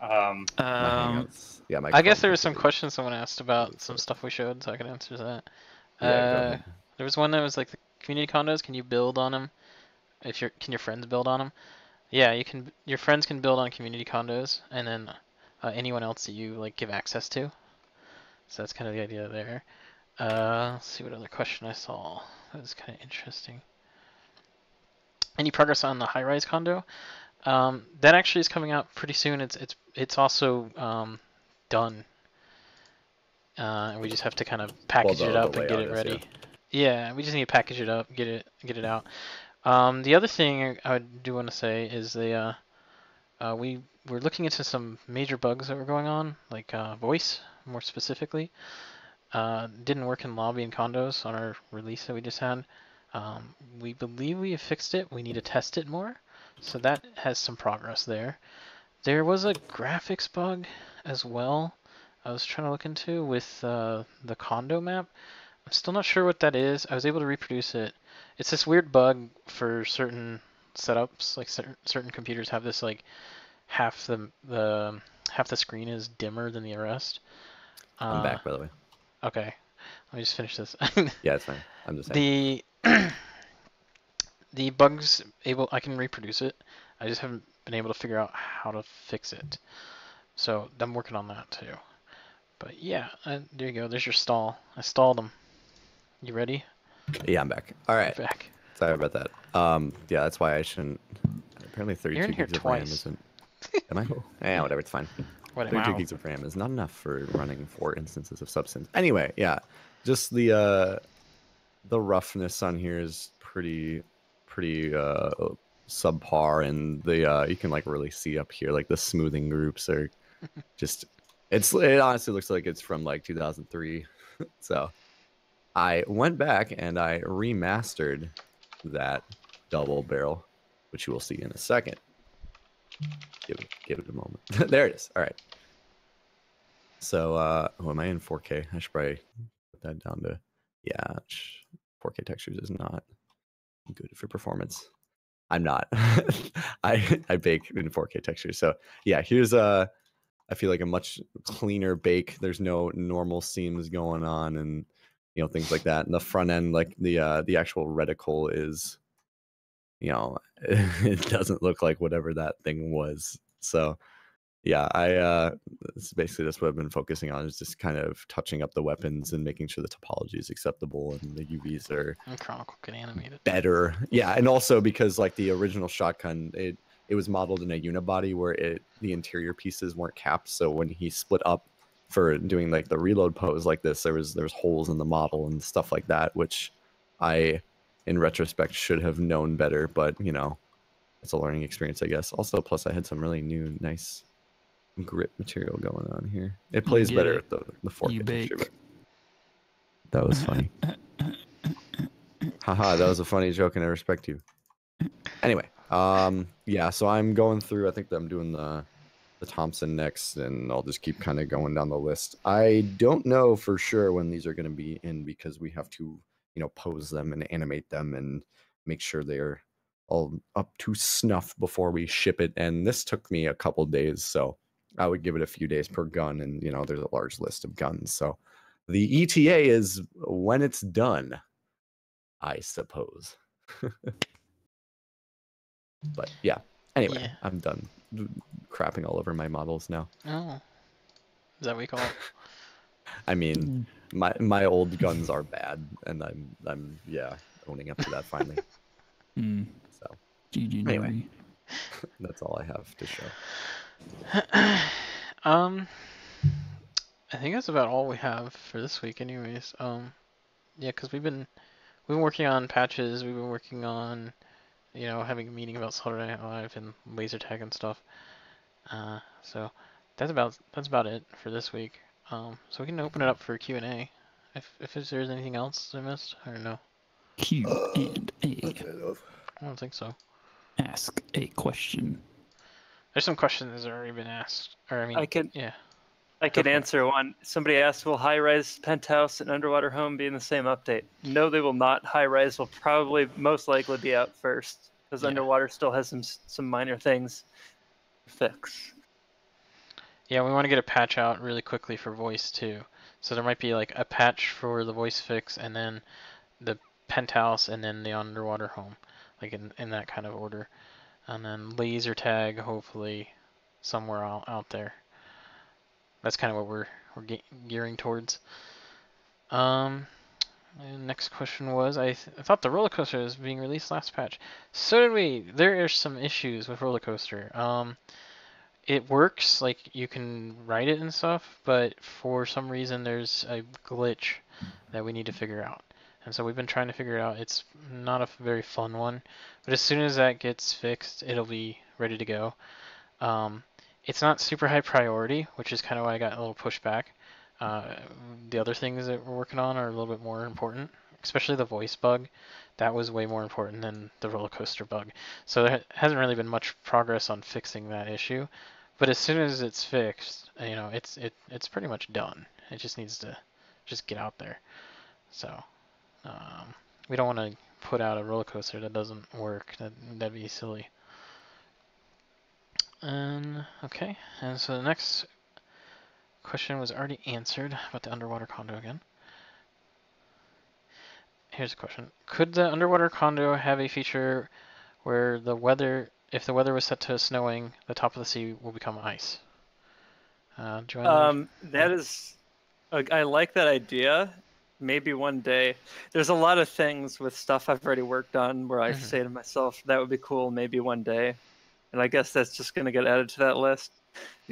Speaker 6: Um,
Speaker 1: My hangouts. Yeah, my.
Speaker 2: I guess
Speaker 1: Chrome
Speaker 2: there was some
Speaker 1: completely-
Speaker 2: questions someone asked about
Speaker 1: really
Speaker 2: some
Speaker 1: slow.
Speaker 2: stuff we showed, so I can answer that.
Speaker 1: Yeah, go ahead.
Speaker 2: There was one that was like the community condos. Can you build on them? Can your friends build on them? Yeah, you can. Your friends can build on community condos, and then anyone else that you like give access to. So that's kind of the idea there. Let's see what other question I saw. That was kind of interesting. Any progress on the high-rise condo? That actually is coming out pretty soon. It's also done. And we just have to kind of package it up and get it ready. Yeah, we just need to package it up, get it out. The other thing I do want to say is we're looking into some major bugs that were going on, like voice more specifically. Didn't work in lobby and condos on our release that we just had. We believe we have fixed it. We need to test it more, so that has some progress there. There was a graphics bug as well. I was trying to look into with the condo map. I'm still not sure what that is. I was able to reproduce it. It's this weird bug for certain setups. Like certain computers have this like half the screen is dimmer than the rest.
Speaker 1: I'm back, by the way.
Speaker 2: Okay, let me just finish this.
Speaker 1: Yeah, it's fine. I'm just saying.
Speaker 2: The bug's I can reproduce it. I just haven't been able to figure out how to fix it. So I'm working on that too. But yeah, there you go. There's your stall. I stalled them. You ready?
Speaker 1: Yeah, I'm back. All right.
Speaker 2: Back.
Speaker 1: Sorry about that. Yeah, that's why I shouldn't. Apparently, 32
Speaker 2: here
Speaker 1: gigs of RAM
Speaker 2: twice.
Speaker 1: isn't. Am I? Yeah, whatever. It's fine.
Speaker 2: Whatever.
Speaker 1: 32
Speaker 3: Wow.
Speaker 1: gigs of RAM is not enough for running 4 instances of substance. Anyway, yeah, just the roughness on here is pretty subpar, and the you can like really see up here like the smoothing groups are just it honestly looks like it's from like 2003. So I went back and I remastered that double barrel, which you will see in a second. Give it a moment. There it is. All right. So, am I in 4K? I should probably put that down to, yeah, 4K textures is not good for performance. I'm not. I bake in 4K textures. So yeah, here's I feel like a much cleaner bake. There's no normal seams going on and things like that. And the front end, like the actual reticle is, it doesn't look like whatever that thing was. So yeah, it's basically just what I've been focusing on is just kind of touching up the weapons and making sure the topology is acceptable and the UVs are
Speaker 2: And Chronicle can animate it.
Speaker 1: better. Yeah, and also because like the original shotgun, it was modeled in a unibody where the interior pieces weren't capped. So when he split up for doing like the reload pose like this, there was holes in the model and stuff like that, which I, in retrospect, should have known better. But it's a learning experience, I guess. Also, plus I had some really new, nice grip material going on here. It plays better at the 4K texture. But that was funny. Haha, that was a funny joke, and I respect you. Anyway, yeah, so I'm going through. I think that I'm doing the Thompson next, and I'll just keep kind of going down the list. I don't know for sure when these are going to be in because we have to, pose them and animate them and make sure they're all up to snuff before we ship it. And this took me a couple days, so I would give it a few days per gun, and there's a large list of guns. So the ETA is when it's done, I suppose. But yeah. Anyway,
Speaker 2: Yeah.
Speaker 1: I'm done crapping all over my models now.
Speaker 2: Oh, is that what you call it?
Speaker 1: I mean, my old guns are bad, and I'm owning up to that finally. So
Speaker 3: GG
Speaker 1: anyway, that's all I have to show.
Speaker 2: I think that's about all we have for this week, anyways. Yeah, because we've been working on patches. We've been working on you know, having a meeting about Saturday Night Live and laser tag and stuff. So that's about it for this week. So we can open it up for Q&A. If there's anything else I missed, I don't know.
Speaker 3: Q&A.
Speaker 2: I don't think so.
Speaker 3: Ask a question.
Speaker 2: There's some questions that have already been asked. Or I mean,
Speaker 5: I could
Speaker 2: yeah.
Speaker 5: I
Speaker 2: Go
Speaker 5: could
Speaker 2: for it.
Speaker 5: answer one. Somebody asked, will high-rise penthouse and underwater home be in the same update? No, they will not. High-rise will probably most likely be out first because
Speaker 2: Yeah.
Speaker 5: underwater still has some minor things to fix.
Speaker 2: Yeah, we want to get a patch out really quickly for voice too. So there might be like a patch for the voice fix and then the penthouse and then the underwater home, like in that kind of order. And then laser tag hopefully somewhere out there. That's kind of what we're gearing towards. Next question was, I thought the roller coaster was being released last patch. So did we. There are some issues with roller coaster. It works, like you can ride it and stuff, but for some reason there's a glitch that we need to figure out. And so we've been trying to figure it out. It's not a very fun one, but as soon as that gets fixed, it'll be ready to go. It's not super high priority, which is kind of why I got a little pushback. The other things that we're working on are a little bit more important, especially the voice bug. That was way more important than the roller coaster bug. So there hasn't really been much progress on fixing that issue. But as soon as it's fixed, you know, it's pretty much done. It just needs to just get out there. So we don't want to put out a roller coaster that doesn't work. That'd be silly. Okay, and so the next question was already answered about the underwater condo again. Here's a question. Could the underwater condo have a feature where if the weather was set to snowing, the top of the sea will become ice? Joanna?
Speaker 5: That is, I like that idea. Maybe one day. There's a lot of things with stuff I've already worked on where I say to myself, that would be cool maybe one day. And I guess that's just going to get added to that list.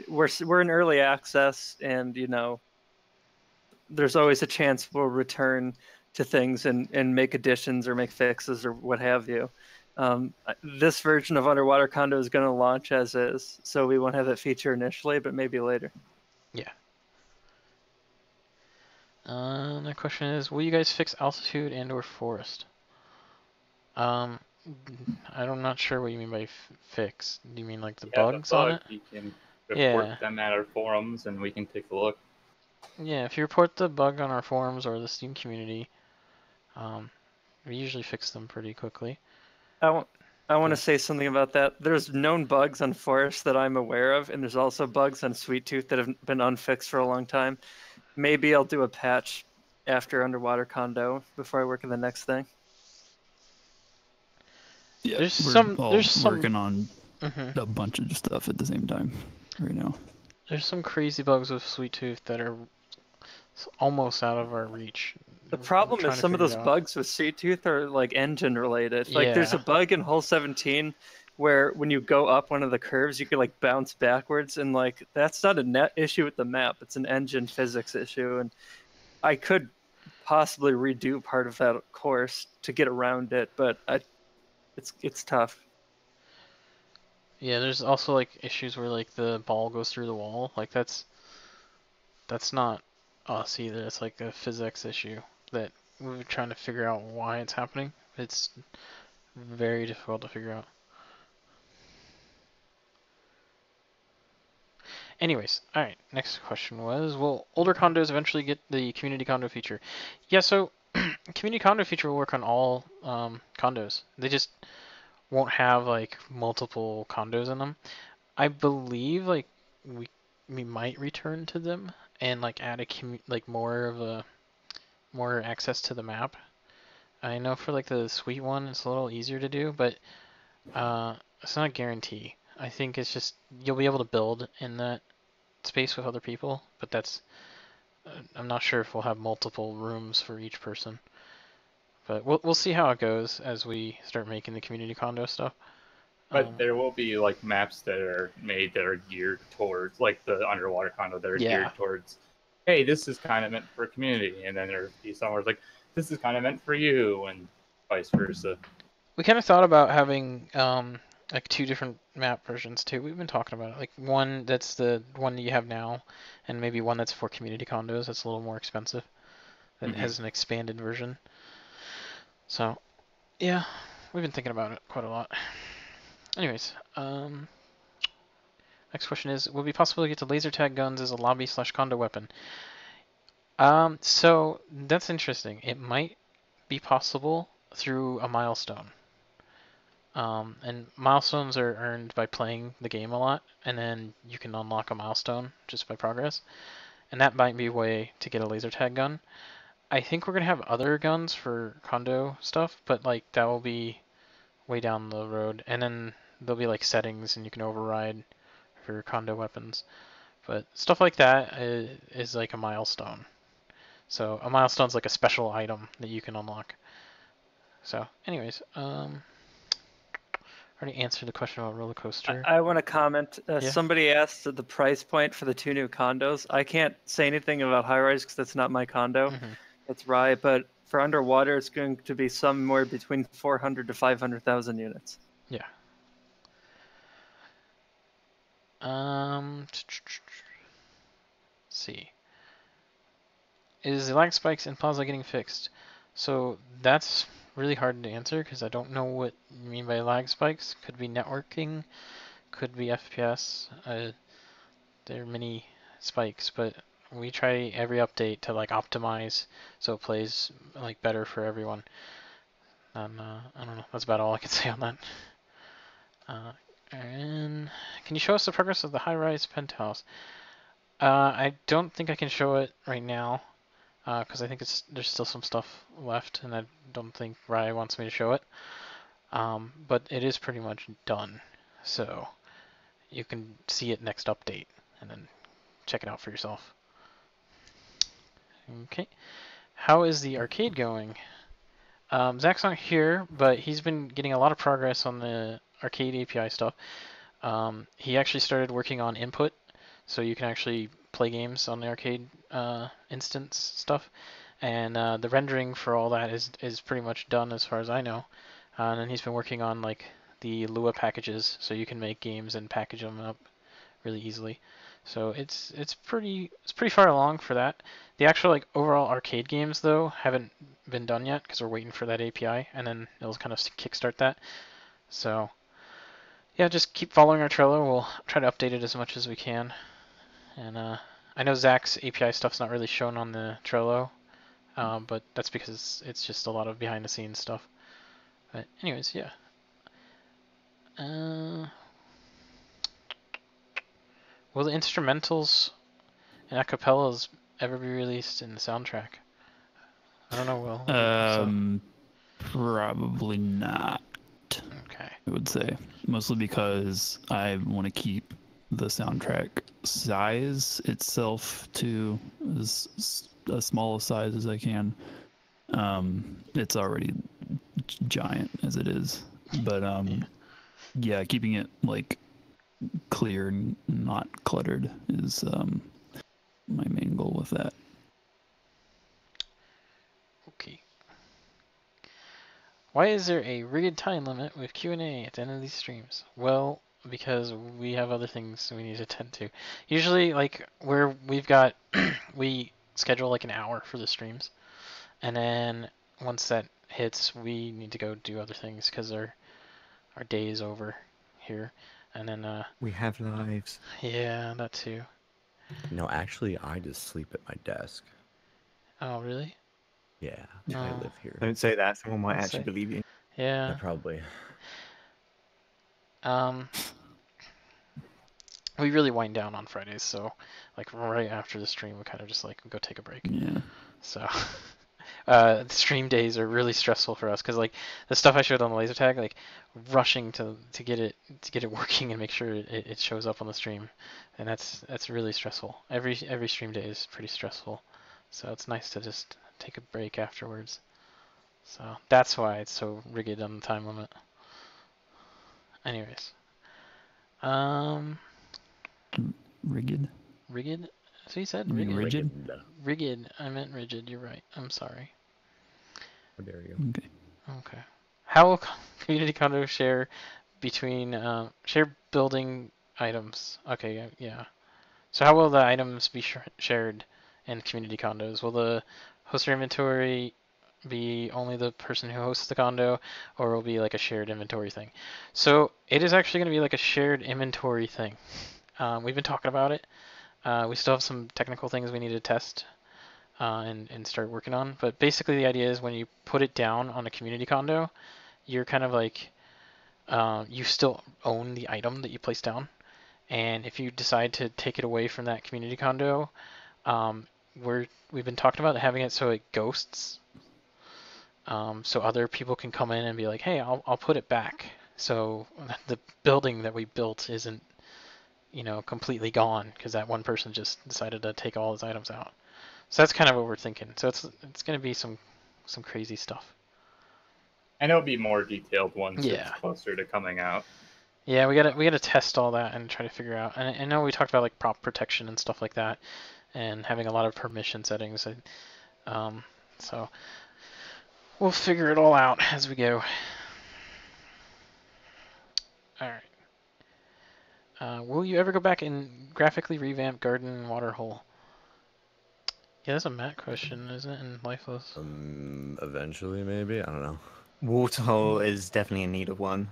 Speaker 5: We're in early access, and you know, there's always a chance we'll return to things and make additions or make fixes or what have you. This version of Underwater Condo is going to launch as is, so we won't have that feature initially, but maybe later.
Speaker 2: Yeah. The question is, will you guys fix altitude and/or forest? I'm not sure what you mean by fix. Do you mean like the bugs on it?
Speaker 6: You can report
Speaker 2: Yeah.
Speaker 6: them at our forums, and we can take a look.
Speaker 2: Yeah, if you report the bug on our forums or the Steam community, we usually fix them pretty quickly.
Speaker 5: I want to say something about that. There's known bugs on Forest that I'm aware of, and there's also bugs on Sweet Tooth that have been unfixed for a long time. Maybe I'll do a patch after Underwater Condo before I work on the next thing.
Speaker 3: Yeah,
Speaker 2: There's
Speaker 3: we're
Speaker 2: some
Speaker 3: working on a bunch of stuff at the same time right now.
Speaker 2: There's some crazy bugs with Sweet Tooth that are almost out of our reach.
Speaker 5: The problem is some of those bugs with Sweet Tooth are like engine related. Like there's a bug in hole 17 where when you go up one of the curves, you can like bounce backwards, and like that's not a net issue with the map. It's an engine physics issue, and I could possibly redo part of that course to get around it, but it's tough.
Speaker 2: Yeah, there's also like issues where like the ball goes through the wall. Like that's not us either. It's like a physics issue that we're trying to figure out why it's happening. It's very difficult to figure out. Anyways, alright, next question was, will older condos eventually get the community condo feature? Yeah, so community condo feature will work on all condos. They just won't have like multiple condos in them. I believe like we might return to them and like add more access to the map. I know for like the sweet one, it's a little easier to do, but it's not a guarantee. I think it's just you'll be able to build in that space with other people, but that's I'm not sure if we'll have multiple rooms for each person. But we'll see how it goes as we start making the community condo stuff.
Speaker 6: But there will be like maps that are made that are geared towards, like the underwater condo, that are geared towards, hey, this is kind of meant for a community, and then there'll be somewhere like, this is kind of meant for you, and vice versa.
Speaker 2: We kind of thought about having like 2 different map versions too. We've been talking about it. Like one that's the one you have now, and maybe one that's for community condos. That's a little more expensive. That has an expanded version. So, yeah, we've been thinking about it quite a lot. Anyways, next question is: will it be possible to get to laser tag guns as a lobby/condo weapon? So that's interesting. It might be possible through a milestone. And milestones are earned by playing the game a lot, and then you can unlock a milestone just by progress. And that might be a way to get a laser tag gun. I think we're gonna have other guns for condo stuff, but like that will be way down the road. And then there'll be like settings, and you can override for condo weapons. But stuff like that is like a milestone. So a milestone's like a special item that you can unlock. So, anyways, already answered the question about roller coaster.
Speaker 5: I want to comment.
Speaker 2: Yeah.
Speaker 5: Somebody asked the price point for the 2 new condos. I can't say anything about high rise because that's not my condo. That's Rye. But for underwater, it's going to be somewhere between 400 to 500,000 units.
Speaker 2: Yeah. Let's see. Is the lag spikes in Plaza getting fixed? So that's really hard to answer because I don't know what you mean by lag spikes. Could be networking, could be FPS. There are many spikes, but we try every update to like optimize so it plays like better for everyone. And I don't know. That's about all I can say on that. And can you show us the progress of the high-rise penthouse? I don't think I can show it right now because I think there's still some stuff left, and I don't think Rye wants me to show it. But it is pretty much done, so you can see it next update and then check it out for yourself. Okay, how is the arcade going? Zach's not here, but he's been getting a lot of progress on the arcade API stuff. He actually started working on input, so you can actually play games on the arcade instance stuff. And the rendering for all that is pretty much done as far as I know. And then he's been working on like the Lua packages, so you can make games and package them up really easily. So it's pretty far along for that. The actual like overall arcade games though haven't been done yet because we're waiting for that API, and then it'll kind of kickstart that. So yeah, just keep following our Trello. We'll try to update it as much as we can. And I know Zach's API stuff's not really shown on the Trello, but that's because it's just a lot of behind the scenes stuff. But anyways, yeah. Will the instrumentals and acapellas ever be released in the soundtrack? I don't know, Will.
Speaker 3: Probably not.
Speaker 2: Okay.
Speaker 3: I would say mostly because I want to keep the soundtrack size itself to as small a size as I can. It's already giant as it is, but yeah, keeping it like clear and not cluttered is my main goal with that.
Speaker 2: Okay. Why is there a rigged time limit with Q&A at the end of these streams? Well, because we have other things we need to attend to. Usually, like, we've got, we schedule like an hour for the streams. And then once that hits, we need to go do other things because our day is over here. And then,
Speaker 1: We have lives.
Speaker 2: yeah, that too.
Speaker 1: No, actually, I just sleep at my desk.
Speaker 2: Oh, really?
Speaker 1: Yeah, I live here.
Speaker 4: Don't say that. Someone might
Speaker 2: Don't
Speaker 4: actually
Speaker 2: say.
Speaker 4: believe you.
Speaker 2: Yeah.
Speaker 1: Yeah, probably.
Speaker 2: We really wind down on Fridays, so like right after the stream, we kind of just like go take a break.
Speaker 3: Yeah.
Speaker 2: So, stream days are really stressful for us because like the stuff I showed on the laser tag, like rushing to get it working and make sure it shows up on the stream, and that's really stressful. Every stream day is pretty stressful, so it's nice to just take a break afterwards. So that's why it's so rigid on the time limit. Anyways,
Speaker 3: Rigged?
Speaker 2: rigid? So you said
Speaker 3: You mean
Speaker 2: rigid?
Speaker 3: rigid?
Speaker 2: Rigid. I meant rigid. You're right. I'm sorry.
Speaker 1: How dare you?
Speaker 3: Okay.
Speaker 2: Okay. How community condo share between share building items. Okay, yeah. So how will the items be shared in community condos? Will the hoster inventory be only the person who hosts the condo, or will it be like a shared inventory thing? So it is actually going to be like a shared inventory thing. We've been talking about it. We still have some technical things we need to test and start working on. But basically the idea is when you put it down on a community condo, you're kind of like, you still own the item that you place down. And if you decide to take it away from that community condo, we've been talking about having it so it ghosts. So other people can come in and be like, hey, I'll put it back. So the building that we built isn't, completely gone because that one person just decided to take all his items out. So that's kind of what we're thinking. So it's going to be some crazy stuff.
Speaker 6: And it'll be more detailed once it's
Speaker 2: Yeah.
Speaker 6: closer to coming out.
Speaker 2: Yeah, we gotta test all that and try to figure out. And I know we talked about like prop protection and stuff like that, and having a lot of permission settings. So we'll figure it all out as we go. All right. Will you ever go back and graphically revamp Garden and Waterhole? Yeah, that's a Matt question, isn't it? In Lifeless.
Speaker 1: Eventually, maybe. I don't know.
Speaker 7: Waterhole is definitely in need of one,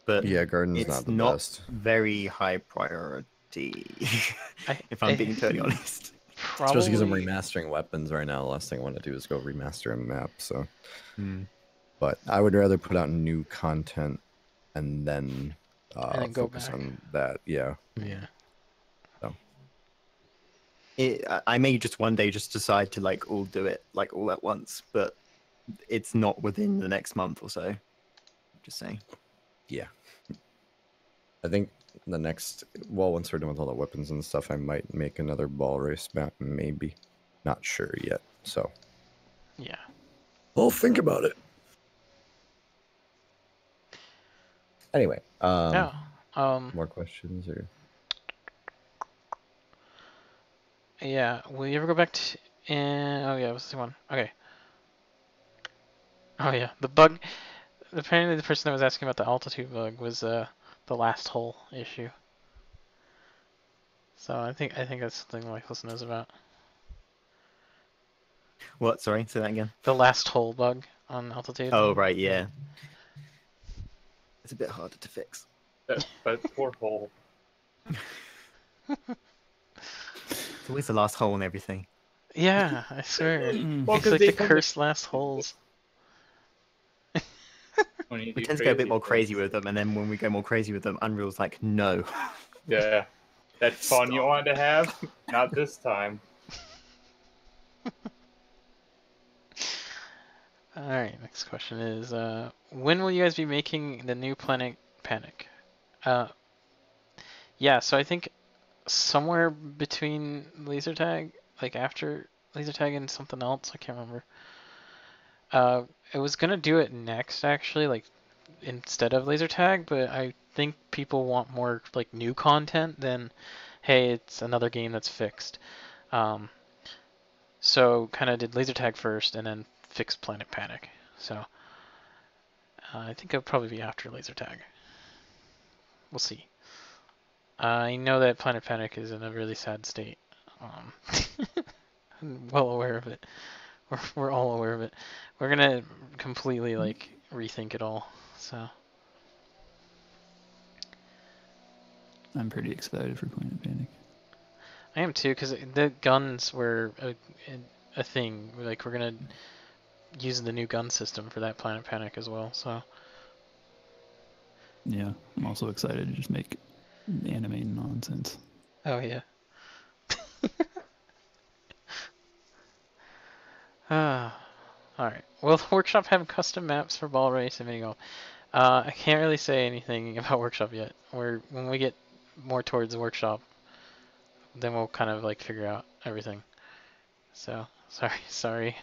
Speaker 7: but
Speaker 1: Yeah, Garden's
Speaker 7: it's
Speaker 1: not the best.
Speaker 7: very high priority. If I'm being totally honest.
Speaker 2: Probably.
Speaker 1: Especially because I'm remastering weapons right now. The last thing I want to do is go remaster a map. So, but I would rather put out new content and then
Speaker 2: go
Speaker 1: focus
Speaker 2: back
Speaker 1: on that. Yeah.
Speaker 2: Yeah.
Speaker 1: So.
Speaker 7: I may just one day just decide to like all do it like all at once, but it's not within the next month or so. Just saying.
Speaker 1: Yeah. I think once we're done with all the weapons and stuff, I might make another ball race map, maybe. Not sure yet. So.
Speaker 2: Yeah.
Speaker 1: I'll think about it. Anyway.
Speaker 2: Yeah.
Speaker 1: More questions or?
Speaker 2: Yeah. Will you ever go back to? Oh yeah, what's the one? Okay. Oh yeah, the bug. Apparently, the person that was asking about the altitude bug was the last hole issue. So I think that's something Lifeless knows about.
Speaker 7: What? Sorry, say that again.
Speaker 2: The last hole bug on altitude.
Speaker 7: Oh right, yeah. It's a bit harder to fix.
Speaker 6: But poor hole.
Speaker 7: It's always the last hole and everything.
Speaker 2: Yeah, I swear.
Speaker 6: Well,
Speaker 2: It's like the cursed last holes.
Speaker 7: We tend to go a bit more crazy with them, and then when we go more crazy with them, Unreal's like, no.
Speaker 6: Yeah. That fun you wanted to have? Not this time.
Speaker 2: Alright, next question is, when will you guys be making the new Planet Panic? Yeah, so I think somewhere between laser tag, like after laser tag and something else, I can't remember. I was gonna do it next actually, like instead of laser tag, but I think people want more like new content than, hey, it's another game that's fixed. So kind of did laser tag first and then fixed Planet Panic. So I think it'll probably be after laser tag. We'll see. I know that Planet Panic is in a really sad state. I'm well aware of it. We're all aware of it. We're gonna completely like rethink it all. So
Speaker 3: I'm pretty excited for Planet Panic.
Speaker 2: I am too, because the guns were a thing. Like we're gonna use the new gun system for that Planet Panic as well. So
Speaker 3: yeah, I'm also excited to just make anime nonsense.
Speaker 2: Oh yeah. Alright. Will the workshop have custom maps for ball race and mini golf? I can't really say anything about workshop yet. When we get more towards the workshop, then we'll kind of like figure out everything. So sorry.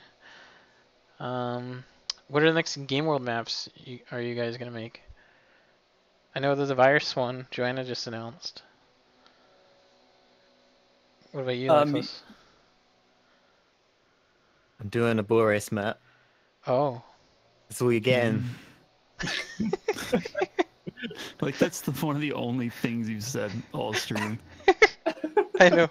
Speaker 2: What are the next Game World maps are you guys gonna make? I know there's a virus one. Joanna just announced. What about you, Lifeless?
Speaker 7: I'm doing a Boris map.
Speaker 2: Oh.
Speaker 7: That's all you're getting.
Speaker 3: Like that's one of the only things you've said all stream.
Speaker 2: I know.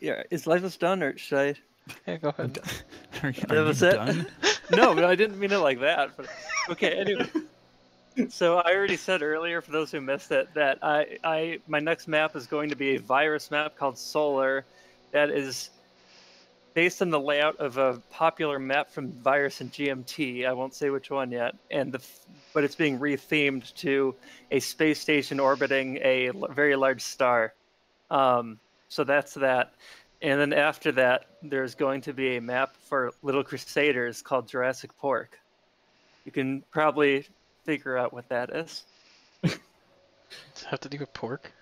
Speaker 5: Yeah, is Lifeless done, or should I?
Speaker 2: Yeah, go ahead.
Speaker 3: Are
Speaker 5: That
Speaker 3: you
Speaker 5: was it?
Speaker 3: done?
Speaker 5: No, but I didn't mean it like that. But okay, anyway. So I already said earlier, for those who missed it, that my next map is going to be a virus map called Solar, that is based on the layout of a popular map from Virus and GMT. I won't say which one yet, but it's being rethemed to a space station orbiting a very large star. So that's that. And then after that, there's going to be a map for Little Crusaders called Jurassic Pork. You can probably figure out what that is.
Speaker 2: Does it have to do with pork?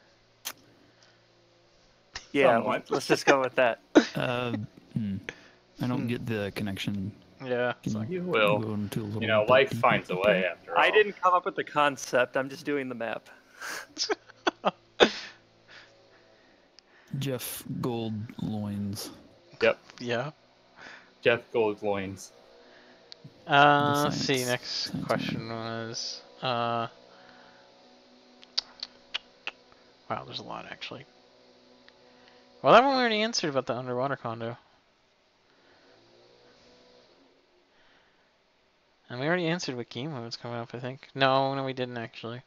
Speaker 5: Yeah,
Speaker 6: Somewhat.
Speaker 5: let's just go with that.
Speaker 3: I don't get the connection.
Speaker 2: Yeah.
Speaker 3: Can
Speaker 2: Sorry.
Speaker 6: You will.
Speaker 3: go into a little
Speaker 6: You know,
Speaker 3: bit
Speaker 6: life
Speaker 3: deeper
Speaker 6: finds a
Speaker 3: with
Speaker 6: way
Speaker 3: that?
Speaker 6: after all.
Speaker 5: I didn't come up with the concept. I'm just doing the map.
Speaker 3: Jeff Gold loins.
Speaker 6: Yep.
Speaker 2: Yeah.
Speaker 6: Jeff Goldloins.
Speaker 2: Let's see.
Speaker 3: science-
Speaker 2: Next
Speaker 3: science
Speaker 2: question was. Wow, there's a lot actually. Well, that one we already answered about the underwater condo. And we already answered what game mode's coming up, I think. No, we didn't actually.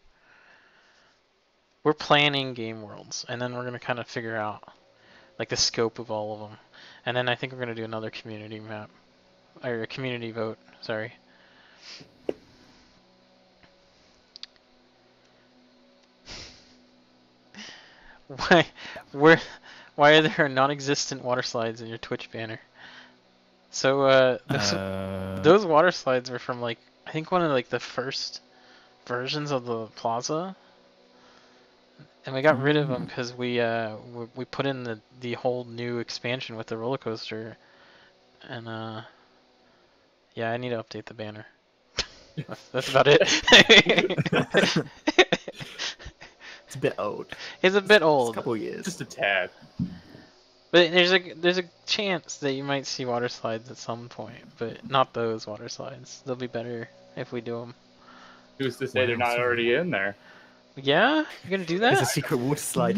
Speaker 2: We're planning game worlds, and then we're gonna kind of figure out like the scope of all of them, and then I think we're gonna do another community map, or a community vote. Sorry. Why, why are there non-existent water slides in your Twitch banner? So those water slides were from like I think one of like the first versions of the plaza, and we got rid of them because we put in the whole new expansion with the roller coaster, and yeah, I need to update the banner. That's about it.
Speaker 7: It's a bit old.
Speaker 2: It's a bit
Speaker 7: It's a
Speaker 2: old.
Speaker 7: couple of years.
Speaker 6: Just a tad.
Speaker 2: But there's a chance that you might see water slides at some point, but not those water slides. They'll be better if we do them.
Speaker 6: Who's to say they're not already in there?
Speaker 2: Yeah, you're gonna do
Speaker 7: There's a
Speaker 2: that?
Speaker 7: secret water slide.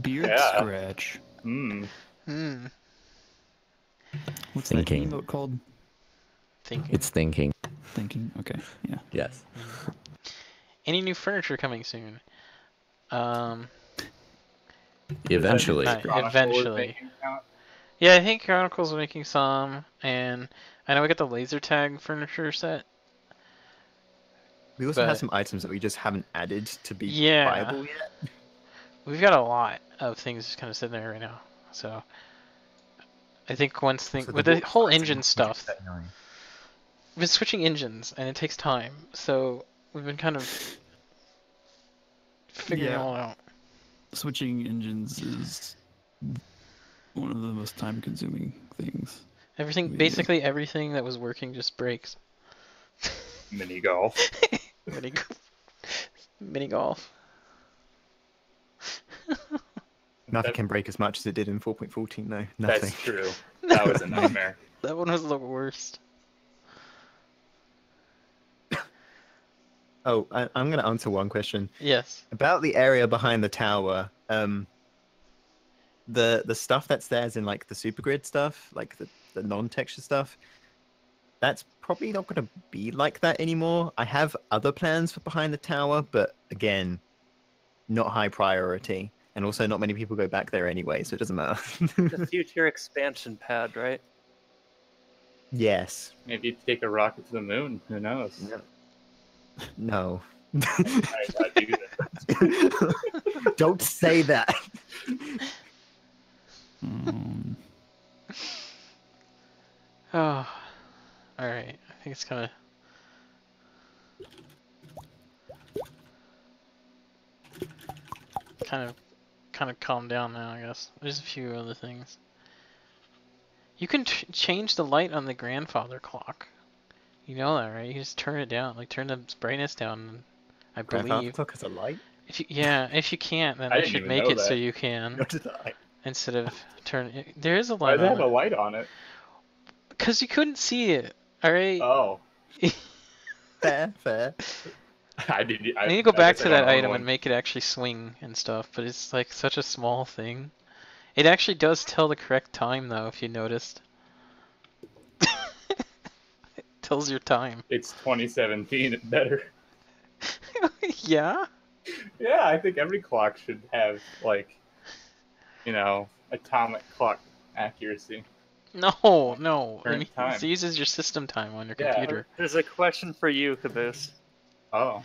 Speaker 3: Beard
Speaker 6: Yeah.
Speaker 3: scratch.
Speaker 6: Hmm.
Speaker 2: Hmm.
Speaker 3: What's
Speaker 1: Thinking.
Speaker 3: that emote called?
Speaker 2: Thinking.
Speaker 1: It's thinking.
Speaker 3: Thinking. Okay. Yeah.
Speaker 1: Yes.
Speaker 2: Any new furniture coming soon?
Speaker 1: Eventually.
Speaker 2: Nice.
Speaker 6: Chronicle is
Speaker 2: Eventually.
Speaker 6: making count.
Speaker 2: Yeah, I think Chronicle's making some, and I know we got the laser tag furniture set.
Speaker 7: We also
Speaker 2: But-
Speaker 7: have some items that we just haven't added to be
Speaker 2: Yeah.
Speaker 7: viable yet.
Speaker 2: We've got a lot of things just kind of sitting there right now, so I think once
Speaker 7: So
Speaker 2: with the
Speaker 7: water
Speaker 2: whole
Speaker 7: slides are
Speaker 2: engine
Speaker 7: not
Speaker 2: stuff,
Speaker 7: that annoying.
Speaker 2: we've been switching engines, and it takes time, so we've been kind of figuring it
Speaker 3: Yeah.
Speaker 2: all out.
Speaker 3: Switching engines is one of the most time-consuming things.
Speaker 2: Everything, basically everything that was working just breaks.
Speaker 6: Mini golf.
Speaker 2: Mini golf.
Speaker 7: Nothing can break as much as it did in 4.14 though. Nothing.
Speaker 6: That's true. That was a nightmare.
Speaker 2: That one was the worst.
Speaker 7: Oh, I'm going to answer one question.
Speaker 2: Yes.
Speaker 7: About the area behind the tower, the stuff that's there is in like the super grid stuff, like the non-texture stuff. That's probably not going to be like that anymore. I have other plans for behind the tower, but again, not high priority, and also not many people go back there anyway, so it doesn't matter.
Speaker 5: The future expansion pad, right?
Speaker 7: Yes.
Speaker 6: Maybe you take a rocket to the moon. Who knows?
Speaker 7: No.
Speaker 6: I do that.
Speaker 7: Don't say that.
Speaker 2: Oh. Alright. I think it's kind of calmed down now, I guess. There's a few other things. You can change the light on the grandfather clock. You know that, right? You just turn it down, like turn the brightness down. I
Speaker 7: Grandfather
Speaker 2: believe.
Speaker 7: clock has a light?
Speaker 2: If you can't, then
Speaker 6: I
Speaker 2: they
Speaker 6: didn't
Speaker 2: should
Speaker 6: even
Speaker 2: make
Speaker 6: know
Speaker 2: it so
Speaker 6: that.
Speaker 2: you can
Speaker 7: Not did I.
Speaker 2: instead of turn. There is a
Speaker 6: Why
Speaker 2: light
Speaker 6: does it
Speaker 2: on
Speaker 6: have a
Speaker 2: it.
Speaker 6: light on it?
Speaker 2: Because you couldn't see it. All right.
Speaker 6: Oh,
Speaker 7: Fair, fair.
Speaker 6: I did.
Speaker 2: I need to go
Speaker 6: I
Speaker 2: back
Speaker 6: guess I
Speaker 2: to
Speaker 6: don't
Speaker 2: that
Speaker 6: own
Speaker 2: item
Speaker 6: one.
Speaker 2: and make it actually swing and stuff, but it's like such a small thing. It actually does tell the correct time though, if you noticed. It tells your time.
Speaker 6: It's 2017. It's better.
Speaker 2: Yeah?
Speaker 6: Yeah, I think every clock should have like, atomic clock accuracy.
Speaker 2: No, no. I mean,
Speaker 6: Current time.
Speaker 2: it uses your system time on your
Speaker 6: Yeah.
Speaker 2: computer.
Speaker 5: There's a question for you, Caboose.
Speaker 6: Oh.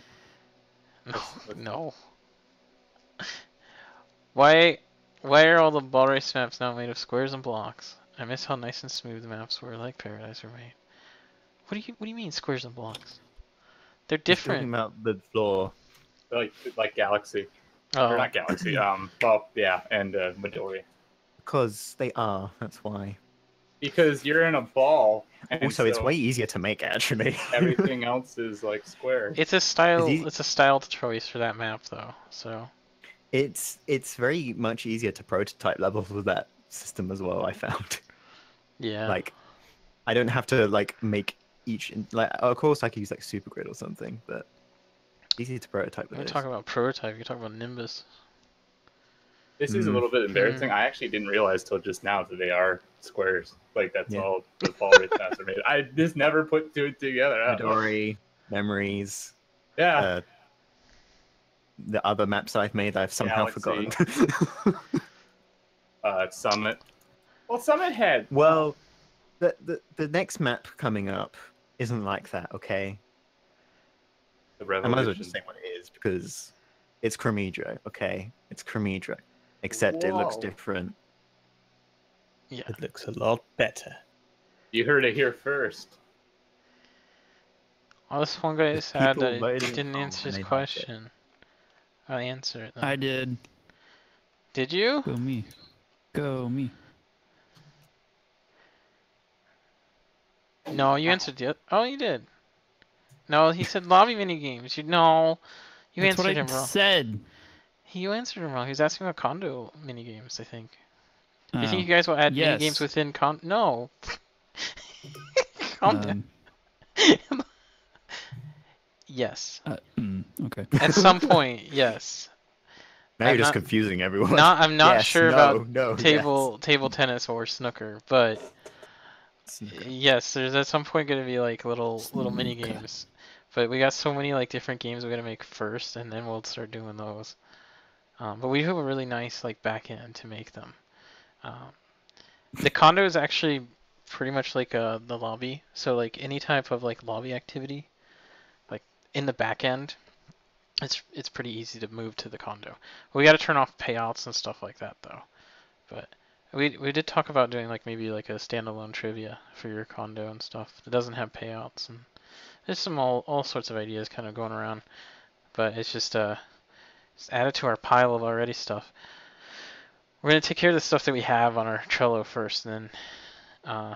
Speaker 2: No,
Speaker 6: That's-
Speaker 2: no. Why are all the ball race maps now made of squares and blocks? I miss how nice and smooth the maps were, like Paradise were made. What do you mean squares and blocks? They're
Speaker 7: He's talking
Speaker 2: different.
Speaker 7: about the floor.
Speaker 6: like Galaxy.
Speaker 2: Oh,
Speaker 6: Or not Galaxy. Well, yeah, and Midori.
Speaker 7: Because they are, that's why.
Speaker 6: Because you're in a ball. And
Speaker 7: Also, it's
Speaker 6: so
Speaker 7: way easier to make, actually.
Speaker 6: everything else is like square.
Speaker 2: it's a style.
Speaker 7: he-
Speaker 2: It's a style choice for that map, though. So
Speaker 7: It's very much easier to prototype levels with that system as well, I found.
Speaker 2: yeah.
Speaker 7: Like, I don't have to, like, make each... Like, of course, I could use, like, Supergrid or something, but easy to prototype with
Speaker 2: We're
Speaker 7: this.
Speaker 2: talking about prototype. You're talking about Nimbus.
Speaker 6: This is a
Speaker 7: Mm.
Speaker 6: little bit embarrassing. I actually didn't realize till just now that they are squares. Like that's
Speaker 7: Yeah.
Speaker 6: all the ball race maps are made. I just never put two together. I don't know.
Speaker 7: Midori, Memories,
Speaker 6: Yeah.
Speaker 7: the other maps I've made I've somehow
Speaker 6: Galaxy.
Speaker 7: forgotten.
Speaker 6: Summit. Well, Summit had.
Speaker 7: Well, the next map coming up isn't like that, okay?
Speaker 6: The
Speaker 7: I
Speaker 6: Revolution.
Speaker 7: might as well just say what it is because it's Cremidra, okay? It's Cremidra, except it looks
Speaker 6: Whoa.
Speaker 7: different.
Speaker 2: Yeah.
Speaker 4: It looks a lot better.
Speaker 6: You heard it here first.
Speaker 2: Oh, this one guy is sad
Speaker 7: people
Speaker 2: that it
Speaker 7: voting
Speaker 2: didn't
Speaker 7: for
Speaker 2: answer
Speaker 7: and
Speaker 2: his
Speaker 7: they liked it.
Speaker 2: question. I'll answer it then.
Speaker 3: I did.
Speaker 2: Did you?
Speaker 3: Go me. Go me.
Speaker 2: No, you answered the. Oh, you did. No, he said lobby mini games. You no, you
Speaker 3: That's what
Speaker 2: answered
Speaker 3: I
Speaker 2: him wrong.
Speaker 3: said.
Speaker 2: You answered him wrong. He was asking about condo mini games. I think. Do you think
Speaker 3: Oh,
Speaker 2: you guys will add mini
Speaker 3: yes.
Speaker 2: games within No. Calm down. Yes.
Speaker 3: Okay.
Speaker 2: At some point, yes.
Speaker 7: Now
Speaker 2: I'm
Speaker 7: you're just
Speaker 2: not-
Speaker 7: confusing everyone.
Speaker 2: I'm not
Speaker 7: Yes,
Speaker 2: sure
Speaker 7: no,
Speaker 2: about
Speaker 7: no,
Speaker 2: table tennis or snooker, but
Speaker 7: yes.
Speaker 2: yes, there's at some point gonna be like little mini
Speaker 3: Snooker.
Speaker 2: games. But we got so many like different games we gotta make first, and then we'll start doing those. But we have a really nice like back end to make them. The condo is actually pretty much like the lobby. So like any type of like lobby activity, like in the back end, it's pretty easy to move to the condo. We got to turn off payouts and stuff like that though. But we did talk about doing like maybe like a standalone trivia for your condo and stuff that doesn't have payouts, and there's some all sorts of ideas kind of going around. But it's just add it to our pile of already stuff. We're gonna take care of the stuff that we have on our Trello first, and then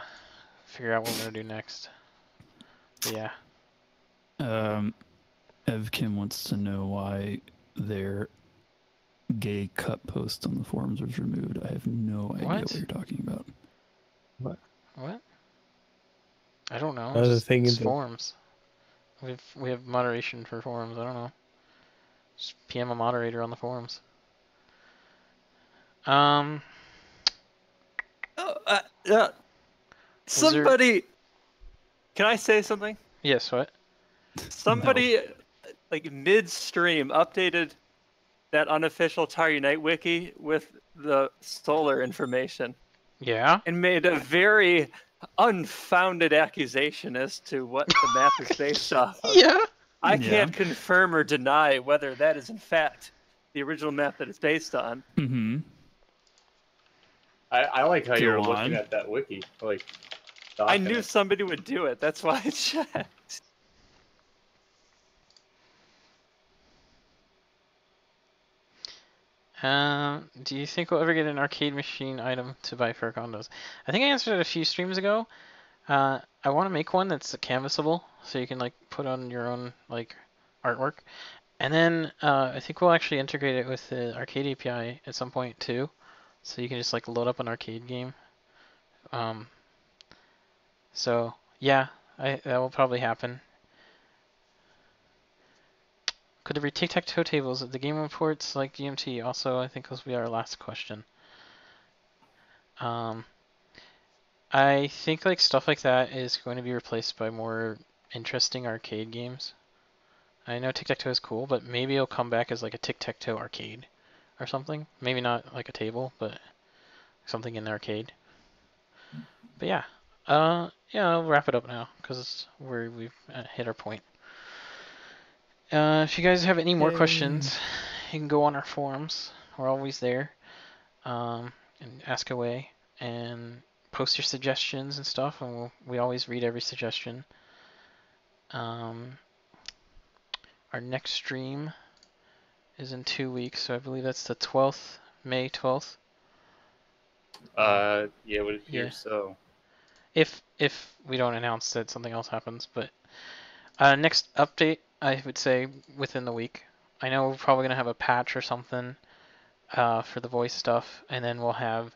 Speaker 2: figure out what we're gonna do next. But yeah.
Speaker 3: Ev Kim wants to know why their gay cut post on the forums was removed. I have no idea
Speaker 2: What?
Speaker 3: what you're talking about.
Speaker 2: What? I don't know.
Speaker 4: Another
Speaker 2: Just,
Speaker 4: thing
Speaker 2: it's
Speaker 4: in the-
Speaker 2: forums. We have moderation for forums. I don't know. Just PM a moderator on the forums.
Speaker 5: Somebody, can I say something?
Speaker 2: Yes. What?
Speaker 5: Somebody, like midstream, updated that unofficial Tar Unite wiki with the solar information
Speaker 2: Yeah.
Speaker 5: and made a very unfounded accusation as to what the map is based off of.
Speaker 2: Yeah.
Speaker 5: I
Speaker 3: Yeah.
Speaker 5: can't confirm or deny whether that is in fact the original map that it's based on.
Speaker 3: Mm-hmm.
Speaker 6: I like how you're
Speaker 3: Go
Speaker 6: looking
Speaker 3: on.
Speaker 6: at that wiki. Like.
Speaker 5: I
Speaker 6: stalking
Speaker 5: knew
Speaker 6: it.
Speaker 5: somebody would do it. That's why I checked.
Speaker 2: Do you think we'll ever get an arcade machine item to buy for our condos? I think I answered it a few streams ago. I want to make one that's canvasable, so you can like put on your own like artwork. And then I think we'll actually integrate it with the arcade API at some point too, so you can just like load up an arcade game. So yeah, that will probably happen. Could there be tic-tac-toe tables at the Game Reports like GMT? Also, I think this will be our last question. I think like stuff like that is going to be replaced by more interesting arcade games. I know tic-tac-toe is cool, but maybe it'll come back as like a tic-tac-toe arcade or something. Maybe not like a table, but something in the arcade. But yeah, yeah, I'll wrap it up now because we've hit our point. If you guys have any more questions, you can go on our forums. We're always there, and ask away and post your suggestions and stuff, and we always read every suggestion. Our next stream is in 2 weeks, so I believe that's the 12th, May 12th.
Speaker 6: Yeah, it would appear
Speaker 2: Yeah.
Speaker 6: so.
Speaker 2: If we don't announce that something else happens, but next update, I would say within the week. I know we're probably gonna have a patch or something for the voice stuff, and then we'll have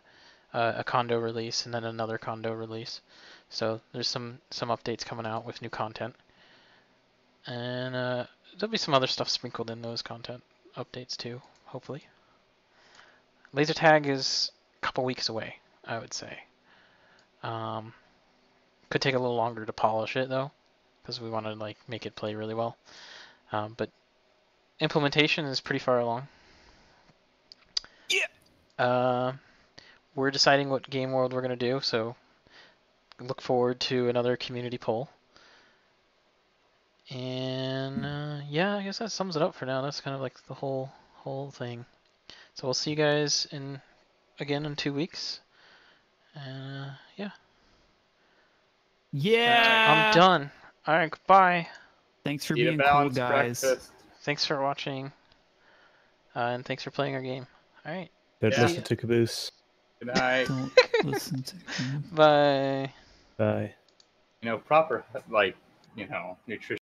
Speaker 2: a condo release and then another condo release. So there's some updates coming out with new content, and there'll be some other stuff sprinkled in those content updates too, hopefully. Laser tag is a couple weeks away, I would say. Could take a little longer to polish it though, because we want to like make it play really well. But implementation is pretty far along. Yeah. We're deciding what game world we're gonna do, so look forward to another community poll. And yeah, I guess that sums it up for now. That's kind of like the whole thing. So we'll see you guys again in 2 weeks. Yeah.
Speaker 3: Yeah.
Speaker 2: I'm done. All right, goodbye.
Speaker 3: Thanks for
Speaker 6: Eat a
Speaker 3: being cool,
Speaker 6: balanced
Speaker 3: guys.
Speaker 6: breakfast.
Speaker 2: Thanks for watching, and thanks for playing our game. All right.
Speaker 4: Don't
Speaker 6: Yeah.
Speaker 4: listen to Caboose.
Speaker 6: Good night.
Speaker 3: Don't listen to him.
Speaker 2: Bye.
Speaker 4: Bye.
Speaker 6: Proper, nutrition